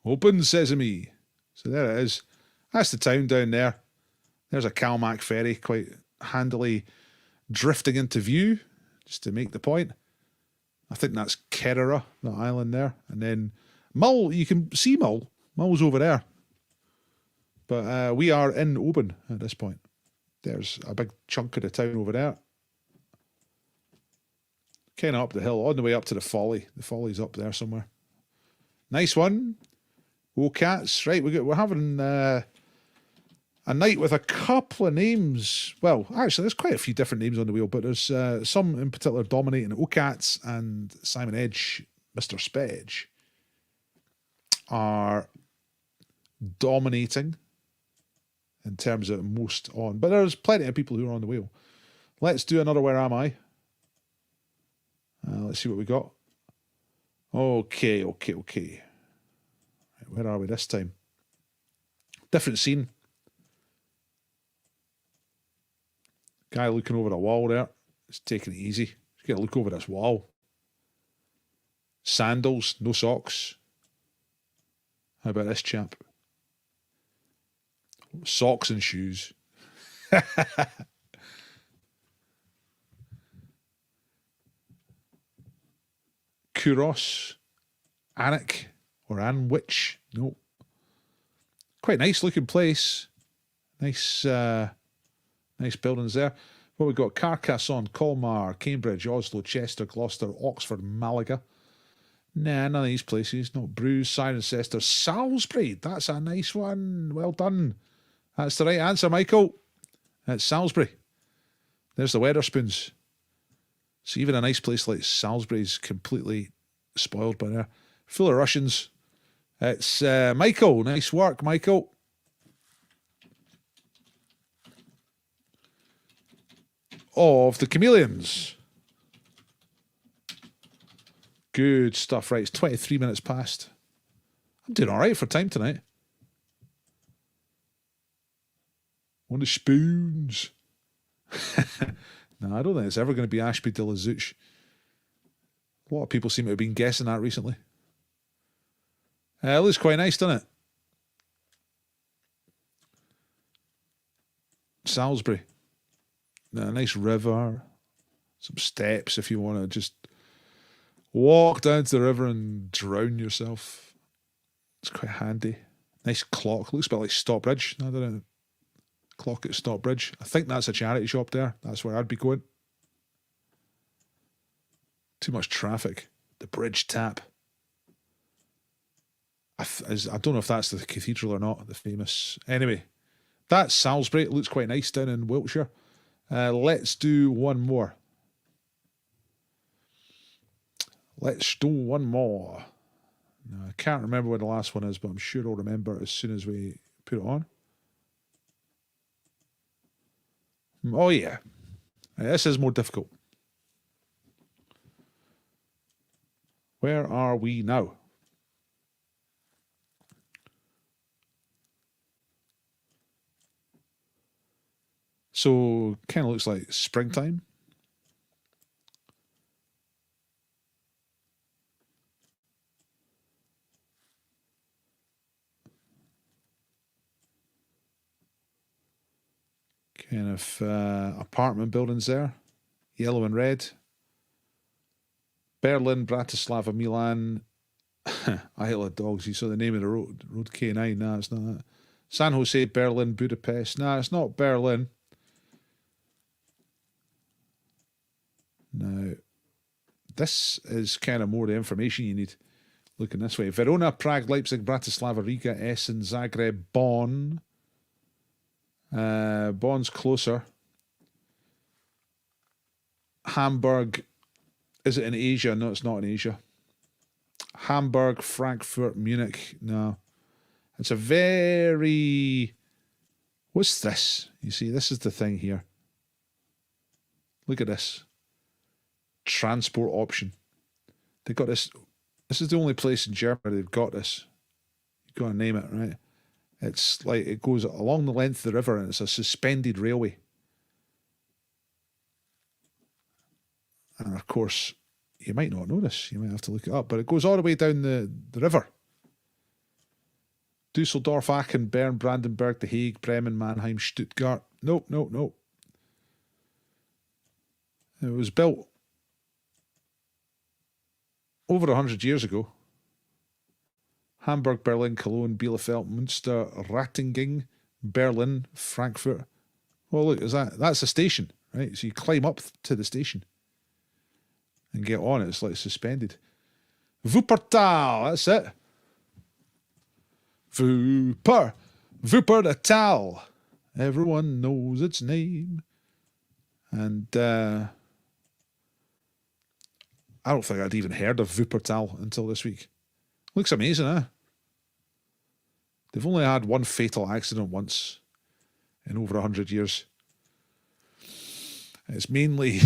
Open sesame. So there it is. That's the town down there. There's a Calmac ferry quite handily drifting into view, just to make the point. I think that's Kerrera, the island there. And then Mull, you can see Mull. Mull's over there. But we are in Oban at this point. There's a big chunk of the town over there. Kind of up the hill, on the way up to the Folly. The Folly's up there somewhere. Nice one. Oh, cats. Right, we're having a night with a couple of names. Well, actually, there's quite a few different names on the wheel, but there's some in particular dominating. O'Cats and Simon Edge, Mr. Spedge, are dominating in terms of most on. But there's plenty of people who are on the wheel. Let's do another Where Am I? Let's see what we got. Okay. Right, where are we this time? Different scene. Guy looking over a wall there. He's taking it easy. He's got to look over this wall. Sandals, no socks. How about this chap? Socks and shoes. Kuros. Anik. Or Anwich. No. Quite nice looking place. Nice buildings there. What we got? Carcassonne, Colmar, Cambridge, Oslo, Chester, Gloucester, Oxford, Malaga. Nah, none of these places. Not Bruges, Cirencester, Salisbury. That's a nice one. Well done. That's the right answer, Michael. It's Salisbury. There's the Weatherspoons. So even a nice place like Salisbury's completely spoiled by there. Full of Russians. It's Michael. Nice work, Michael. Of the Chameleons. Good stuff. Right, it's 23 minutes past. I'm doing all right for time tonight. One of the spoons. No, I don't think it's ever going to be Ashby de la Zouch. A lot of people seem to have been guessing that recently. It looks quite nice, doesn't it? Salisbury. A nice river. Some steps if you want to just walk down to the river and drown yourself. It's quite handy. Nice clock. Looks a bit like Stockbridge. I don't know. Clock at Stockbridge. I think that's a charity shop there. That's where I'd be going. Too much traffic. The bridge tap. I don't know if that's the cathedral or not, the famous. Anyway, that's Salisbury. It looks quite nice down in Wiltshire. Let's do one more. Let's do one more. Now, I can't remember where the last one is, but I'm sure I'll remember it as soon as we put it on. Oh, yeah. This is more difficult. Where are we now? So, kind of looks like springtime. Kind of apartment buildings there. Yellow and red. Berlin, Bratislava, Milan. Isle of Dogs. You saw the name of the road. Road K9. No, it's not that. San Jose, Berlin, Budapest. No, it's not Berlin. Now, this is kind of more the information you need. Looking this way. Verona, Prague, Leipzig, Bratislava, Riga, Essen, Zagreb, Bonn. Bonn's closer. Hamburg. Is it in Asia? No, it's not in Asia. Hamburg, Frankfurt, Munich. No. It's a very... What's this? You see, this is the thing here. Look at this. Transport option. They've got this. This is the only place in Germany they've got this. You've got to name it, right? It's like it goes along the length of the river and it's a suspended railway. And of course, you might not know this. You might have to look it up. But it goes all the way down the river. Dusseldorf, Aachen, Bern, Brandenburg, The Hague, Bremen, Mannheim, Stuttgart. Nope. It was built over 100 years ago. Hamburg, Berlin, Cologne, Bielefeld, Münster, Ratingen, Berlin, Frankfurt. Well, look, that's a station, right? So you climb up to the station and get on it. It's like suspended. Wuppertal, that's it. Wuppertal. Everyone knows its name. And I don't think I'd even heard of Wuppertal until this week. Looks amazing, huh? They've only had one fatal accident once in over 100 years. It's mainly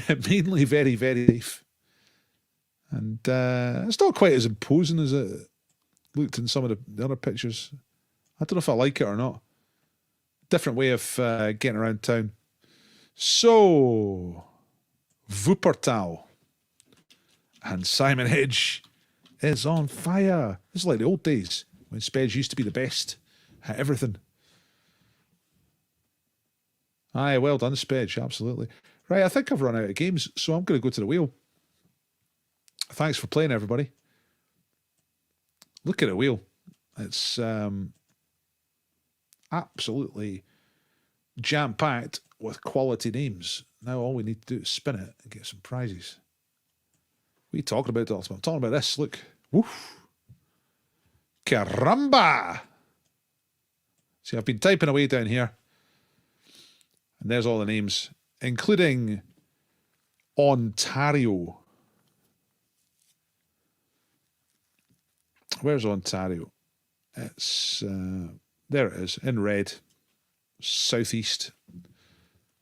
very, very safe. And it's not quite as imposing as it looked in some of the other pictures. I don't know if I like it or not. Different way of getting around town. So, Wuppertal. And Simon Hedge is on fire. This is like the old days when Spedge used to be the best at everything. Aye, well done, Spedge, absolutely. Right, I think I've run out of games, so I'm going to go to the wheel. Thanks for playing, everybody. Look at the wheel. It's absolutely jam-packed with quality names. Now all we need to do is spin it and get some prizes. What are you talking about, Dalton? I'm talking about this. Look. Woof. Caramba! See, I've been typing away down here. And there's all the names, including Ontario. Where's Ontario? It's there it is, in red. Southeast.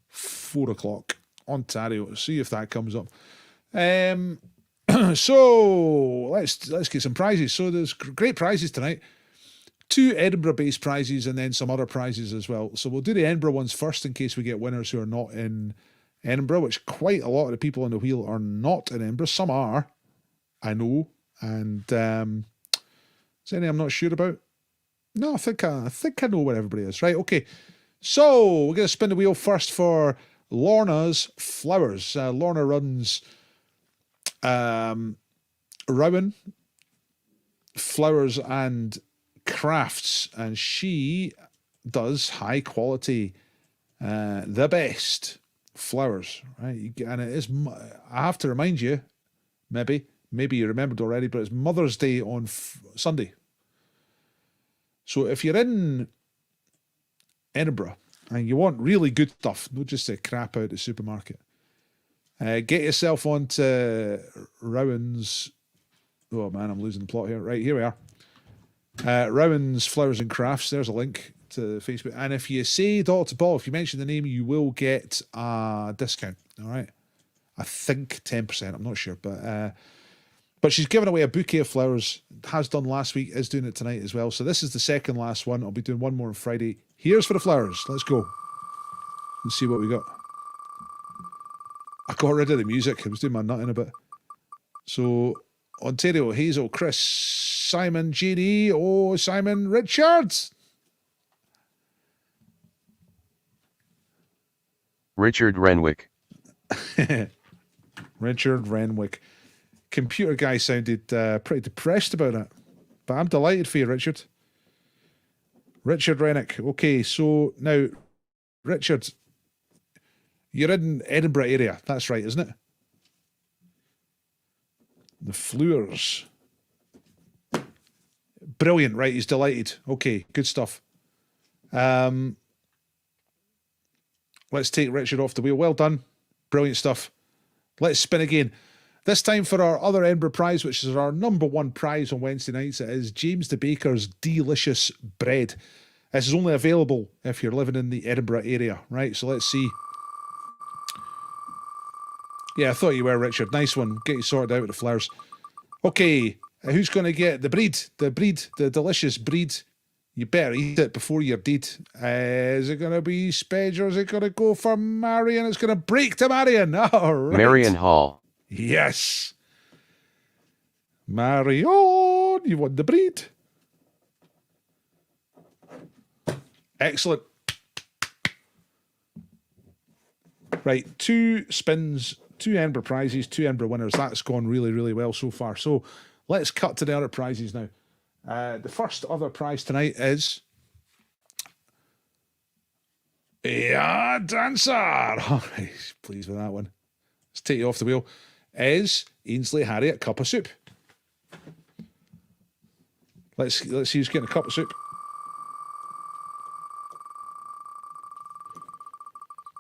4 o'clock. Ontario. See if that comes up. So let's get some prizes. So there's great prizes tonight. 2 Edinburgh-based prizes and then some other prizes as well. So we'll do the Edinburgh ones first in case we get winners who are not in Edinburgh, which quite a lot of the people on the wheel are not in Edinburgh. Some are, I know. And is there any I'm not sure about? No, I think I know where everybody is. Right, okay. So we're going to spin the wheel first for Lorna's Flowers. Lorna runs Rowan, Flowers and Crafts, and she does high quality, the best flowers, right? And it is, I have to remind you, maybe you remembered already, but it's Mother's Day on Sunday. So if you're in Edinburgh and you want really good stuff, not just a crap out the supermarket, get yourself onto Rowan's. Oh man, I'm losing the plot here. Right, here we are. Rowan's Flowers and Crafts. There's a link to Facebook. And if you say Dr. Paul, if you mention the name, you will get a discount. All right. I think 10%. I'm not sure. But she's given away a bouquet of flowers. Has done last week, is doing it tonight as well. So this is the second last one. I'll be doing one more on Friday. Here's for the flowers. Let's go. Let's see what we got. I got rid of the music. I was doing my nutting a bit. So, Ontario, Hazel, Chris, Simon, JD, Simon, Richards. Richard Renwick. Richard Renwick. Computer guy sounded pretty depressed about it. But I'm delighted for you, Richard. Richard Renwick. Okay, so now, Richard, you're in Edinburgh area. That's right, isn't it? The Fleurs. Brilliant, right? He's delighted. Okay, good stuff. Let's take Richard off the wheel. Well done. Brilliant stuff. Let's spin again. This time for our other Edinburgh prize, which is our number one prize on Wednesday nights. It is James the Baker's Delicious Bread. This is only available if you're living in the Edinburgh area, right? So let's see. Yeah, I thought you were, Richard. Nice one. Get you sorted out with the flowers. Okay, who's going to get the breed? The delicious breed. You better eat it before you're dead. Is it going to be Spedge or is it going to go for Marion? It's going to break to Marion. All right. Marion Hall. Yes. Marion, you won the breed. Excellent. Right, 2 spins, 2 Edinburgh prizes, 2 Edinburgh winners. That's gone really, really well so far. So let's cut to the other prizes now. The first other prize tonight is... Yeah, dancer. All right, pleased with that one. Let's take you off the wheel. Is Ainsley Harriott cup of soup? Let's see who's getting a cup of soup.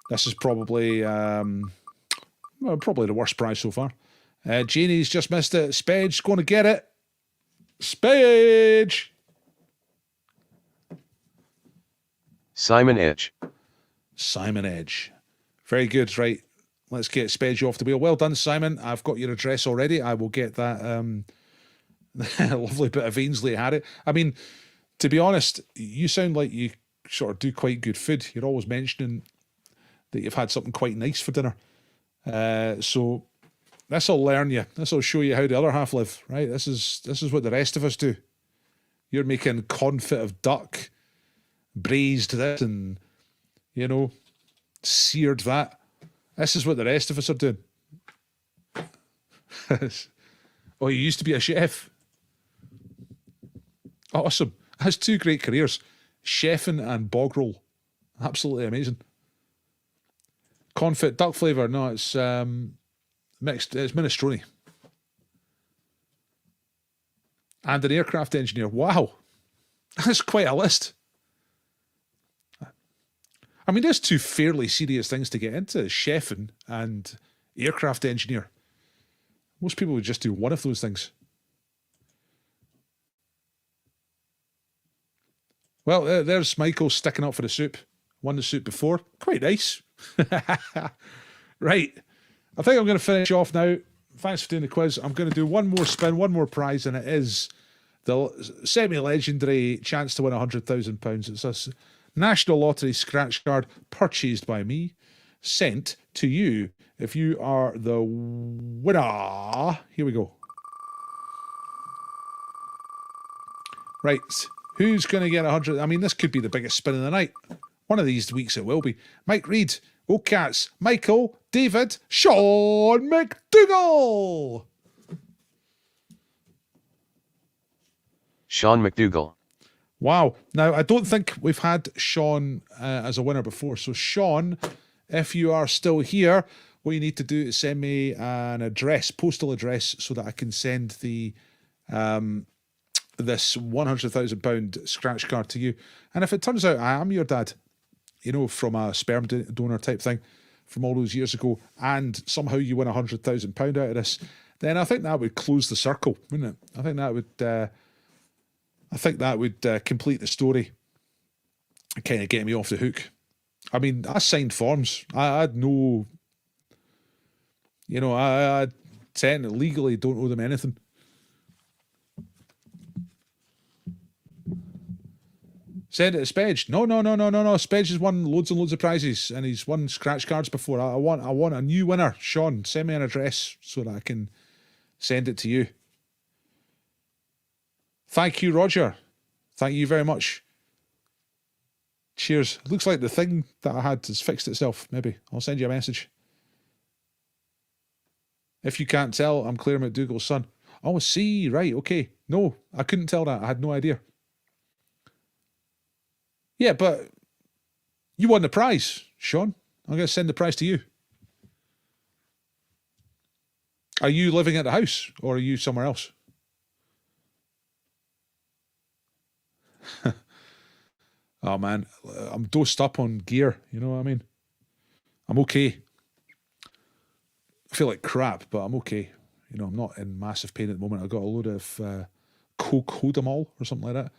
This is probably probably the worst prize so far. Janie's just missed it. Spedge's going to get it. Spedge. Simon Edge. Simon Edge. Very good. Right. Let's get Spedge off the wheel. Well done, Simon. I've got your address already. I will get that lovely bit of Ainsley Harriott. I mean, to be honest, you sound like you sort of do quite good food. You're always mentioning that you've had something quite nice for dinner. So this will learn you. This will show you how the other half live, right? This is what the rest of us do. You're making confit of duck, braised this, and, you know, seared that. This is what the rest of us are doing. Oh, you used to be a chef. Awesome. Has 2 great careers. Chefing and bog roll. Absolutely amazing. Confit, duck flavour. No, it's mixed. It's minestrone. And an aircraft engineer. Wow. That's quite a list. I mean, there's 2 fairly serious things to get into. Chefing and aircraft engineer. Most people would just do one of those things. Well, there's Michael sticking up for the soup. Won the soup before. Quite nice. Right. I think I'm going to finish off now. Thanks for doing the quiz. I'm going to do one more spin, one more prize, and it is the semi-legendary chance to win £100,000. It's a National Lottery scratch card purchased by me, sent to you if you are the winner. Here we go. Right. Who's going to get 100? I mean, this could be the biggest spin of the night. One of these weeks it will be. Mike Reed, O'Cats, Michael, David, Sean McDougall. Sean McDougall. Wow. Now, I don't think we've had Sean as a winner before. So, Sean, if you are still here, what you need to do is send me an address, postal address, so that I can send the this £100,000 scratch card to you. And if it turns out I am your dad, you know, from a sperm donor type thing from all those years ago, and somehow you win £100,000 out of this, then I think that would close the circle, wouldn't it? I think that would complete the story and kind of get me off the hook. I mean, I signed forms. I had no, you know, I technically legally don't owe them anything. Send it to Spedge. No. Spedge has won loads and loads of prizes, and he's won scratch cards before. I want a new winner. Sean, send me an address so that I can send it to you. Thank you, Roger. Thank you very much. Cheers. Looks like the thing that I had has fixed itself. Maybe I'll send you a message. If you can't tell, I'm Claire McDougall's son. Oh, see, right, okay. No, I couldn't tell that. I had no idea. Yeah, but you won the prize, Sean. I'm going to send the prize to you. Are you living at the house or are you somewhere else? Oh, man. I'm dosed up on gear. You know what I mean? I'm okay. I feel like crap, but I'm okay. You know, I'm not in massive pain at the moment. I've got a load of cocodamol or something like that.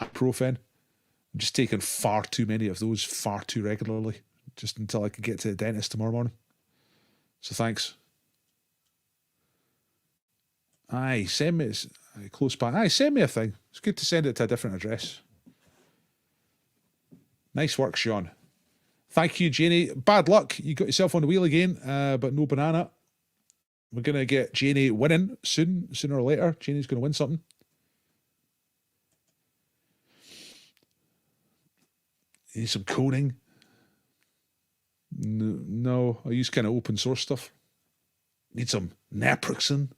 Ibuprofen. I'm just taking far too many of those far too regularly, just until I can get to the dentist tomorrow morning. So thanks. Aye, send me close by. Aye, send me a thing. It's good to send it to a different address. Nice work, Sean. Thank you, Janie. Bad luck. You got yourself on the wheel again, but no banana. We're going to get Janie winning soon, sooner or later. Janie's going to win something. You need some coding? No, I use kind of open source stuff. Need some naproxen.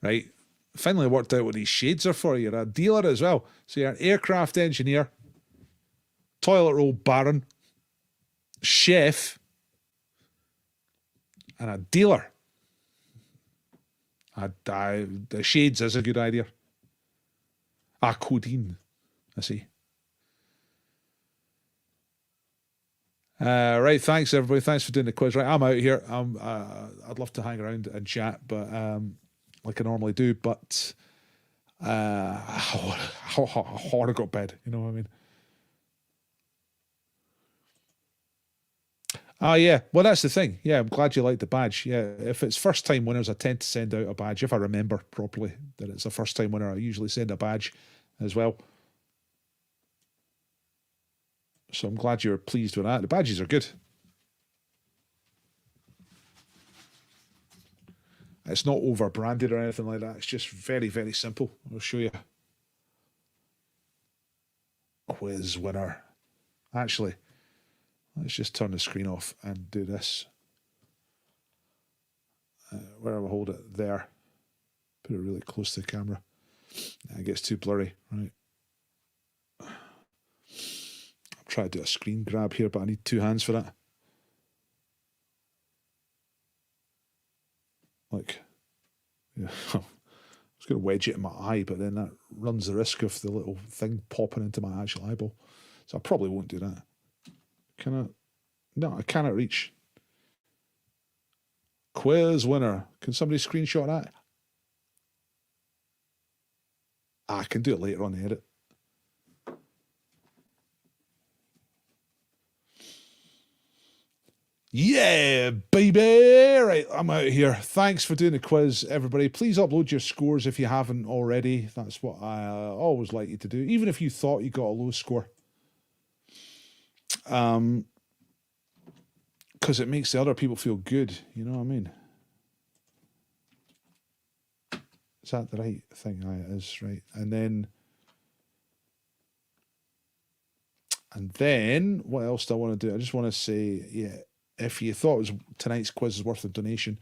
Right. Finally worked out what these shades are for. You're a dealer as well. So you're an aircraft engineer, toilet roll baron, chef, and a dealer. The shades is a good idea. Codeine, I see. Right, thanks everybody. Thanks for doing the quiz. Right, I'm out here. I'd love to hang around and chat, but like I normally do. But how hard I got bed. You know what I mean? Yeah. Well, that's the thing. Yeah, I'm glad you liked the badge. Yeah, if it's first time winners, I tend to send out a badge if I remember properly that it's a first time winner. I usually send a badge as well. So I'm glad you're pleased with that. The badges are good. It's not over branded or anything like that. It's just very, very simple. I'll show you. Quiz winner. Actually, let's just turn the screen off and do this. Where do I hold it? There. Put it really close to the camera. It gets too blurry, right? Try to do a screen grab here, but I need 2 hands for that. Like, yeah, I was going to wedge it in my eye, but then that runs the risk of the little thing popping into my actual eyeball. So I probably won't do that. Can I? No, I cannot reach. Quiz winner. Can somebody screenshot that? I can do it later on the edit. Yeah, baby. Right, I'm out here. Thanks for doing the quiz, everybody. Please upload your scores if you haven't already. That's what I always like you to do, even if you thought you got a low score. Because it makes the other people feel good. You know what I mean? Is that the right thing? It is, right. And then what else do I want to do? I just want to say, yeah, if you thought tonight's quiz is worth a donation,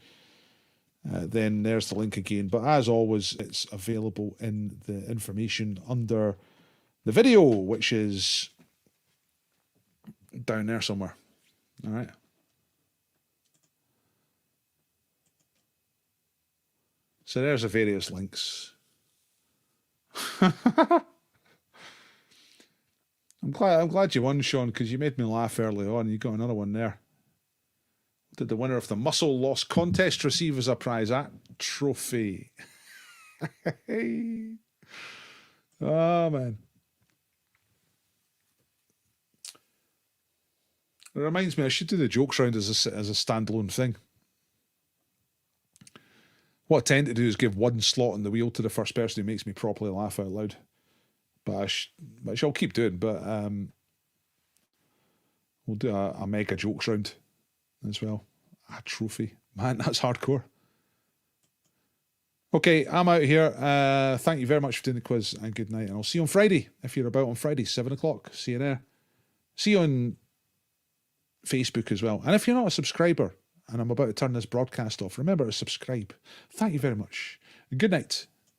then there's the link again. But as always, it's available in the information under the video, which is down there somewhere. All right. So there's the various links. I'm glad you won, Sean, because you made me laugh early on. You got another one there. Did the winner of the muscle loss contest receive as a prize? That trophy. Oh, man. It reminds me, I should do the jokes round as a standalone thing. What I tend to do is give one slot on the wheel to the first person who makes me properly laugh out loud. But which I'll keep doing, but we'll do a mega jokes round as well. A trophy. Man, that's hardcore. Okay, I'm out here. Thank you very much for doing the quiz, and good night. And I'll see you on Friday, if you're about on Friday, 7 o'clock. See you there. See you on Facebook as well. And if you're not a subscriber, and I'm about to turn this broadcast off, remember to subscribe. Thank you very much. Good night.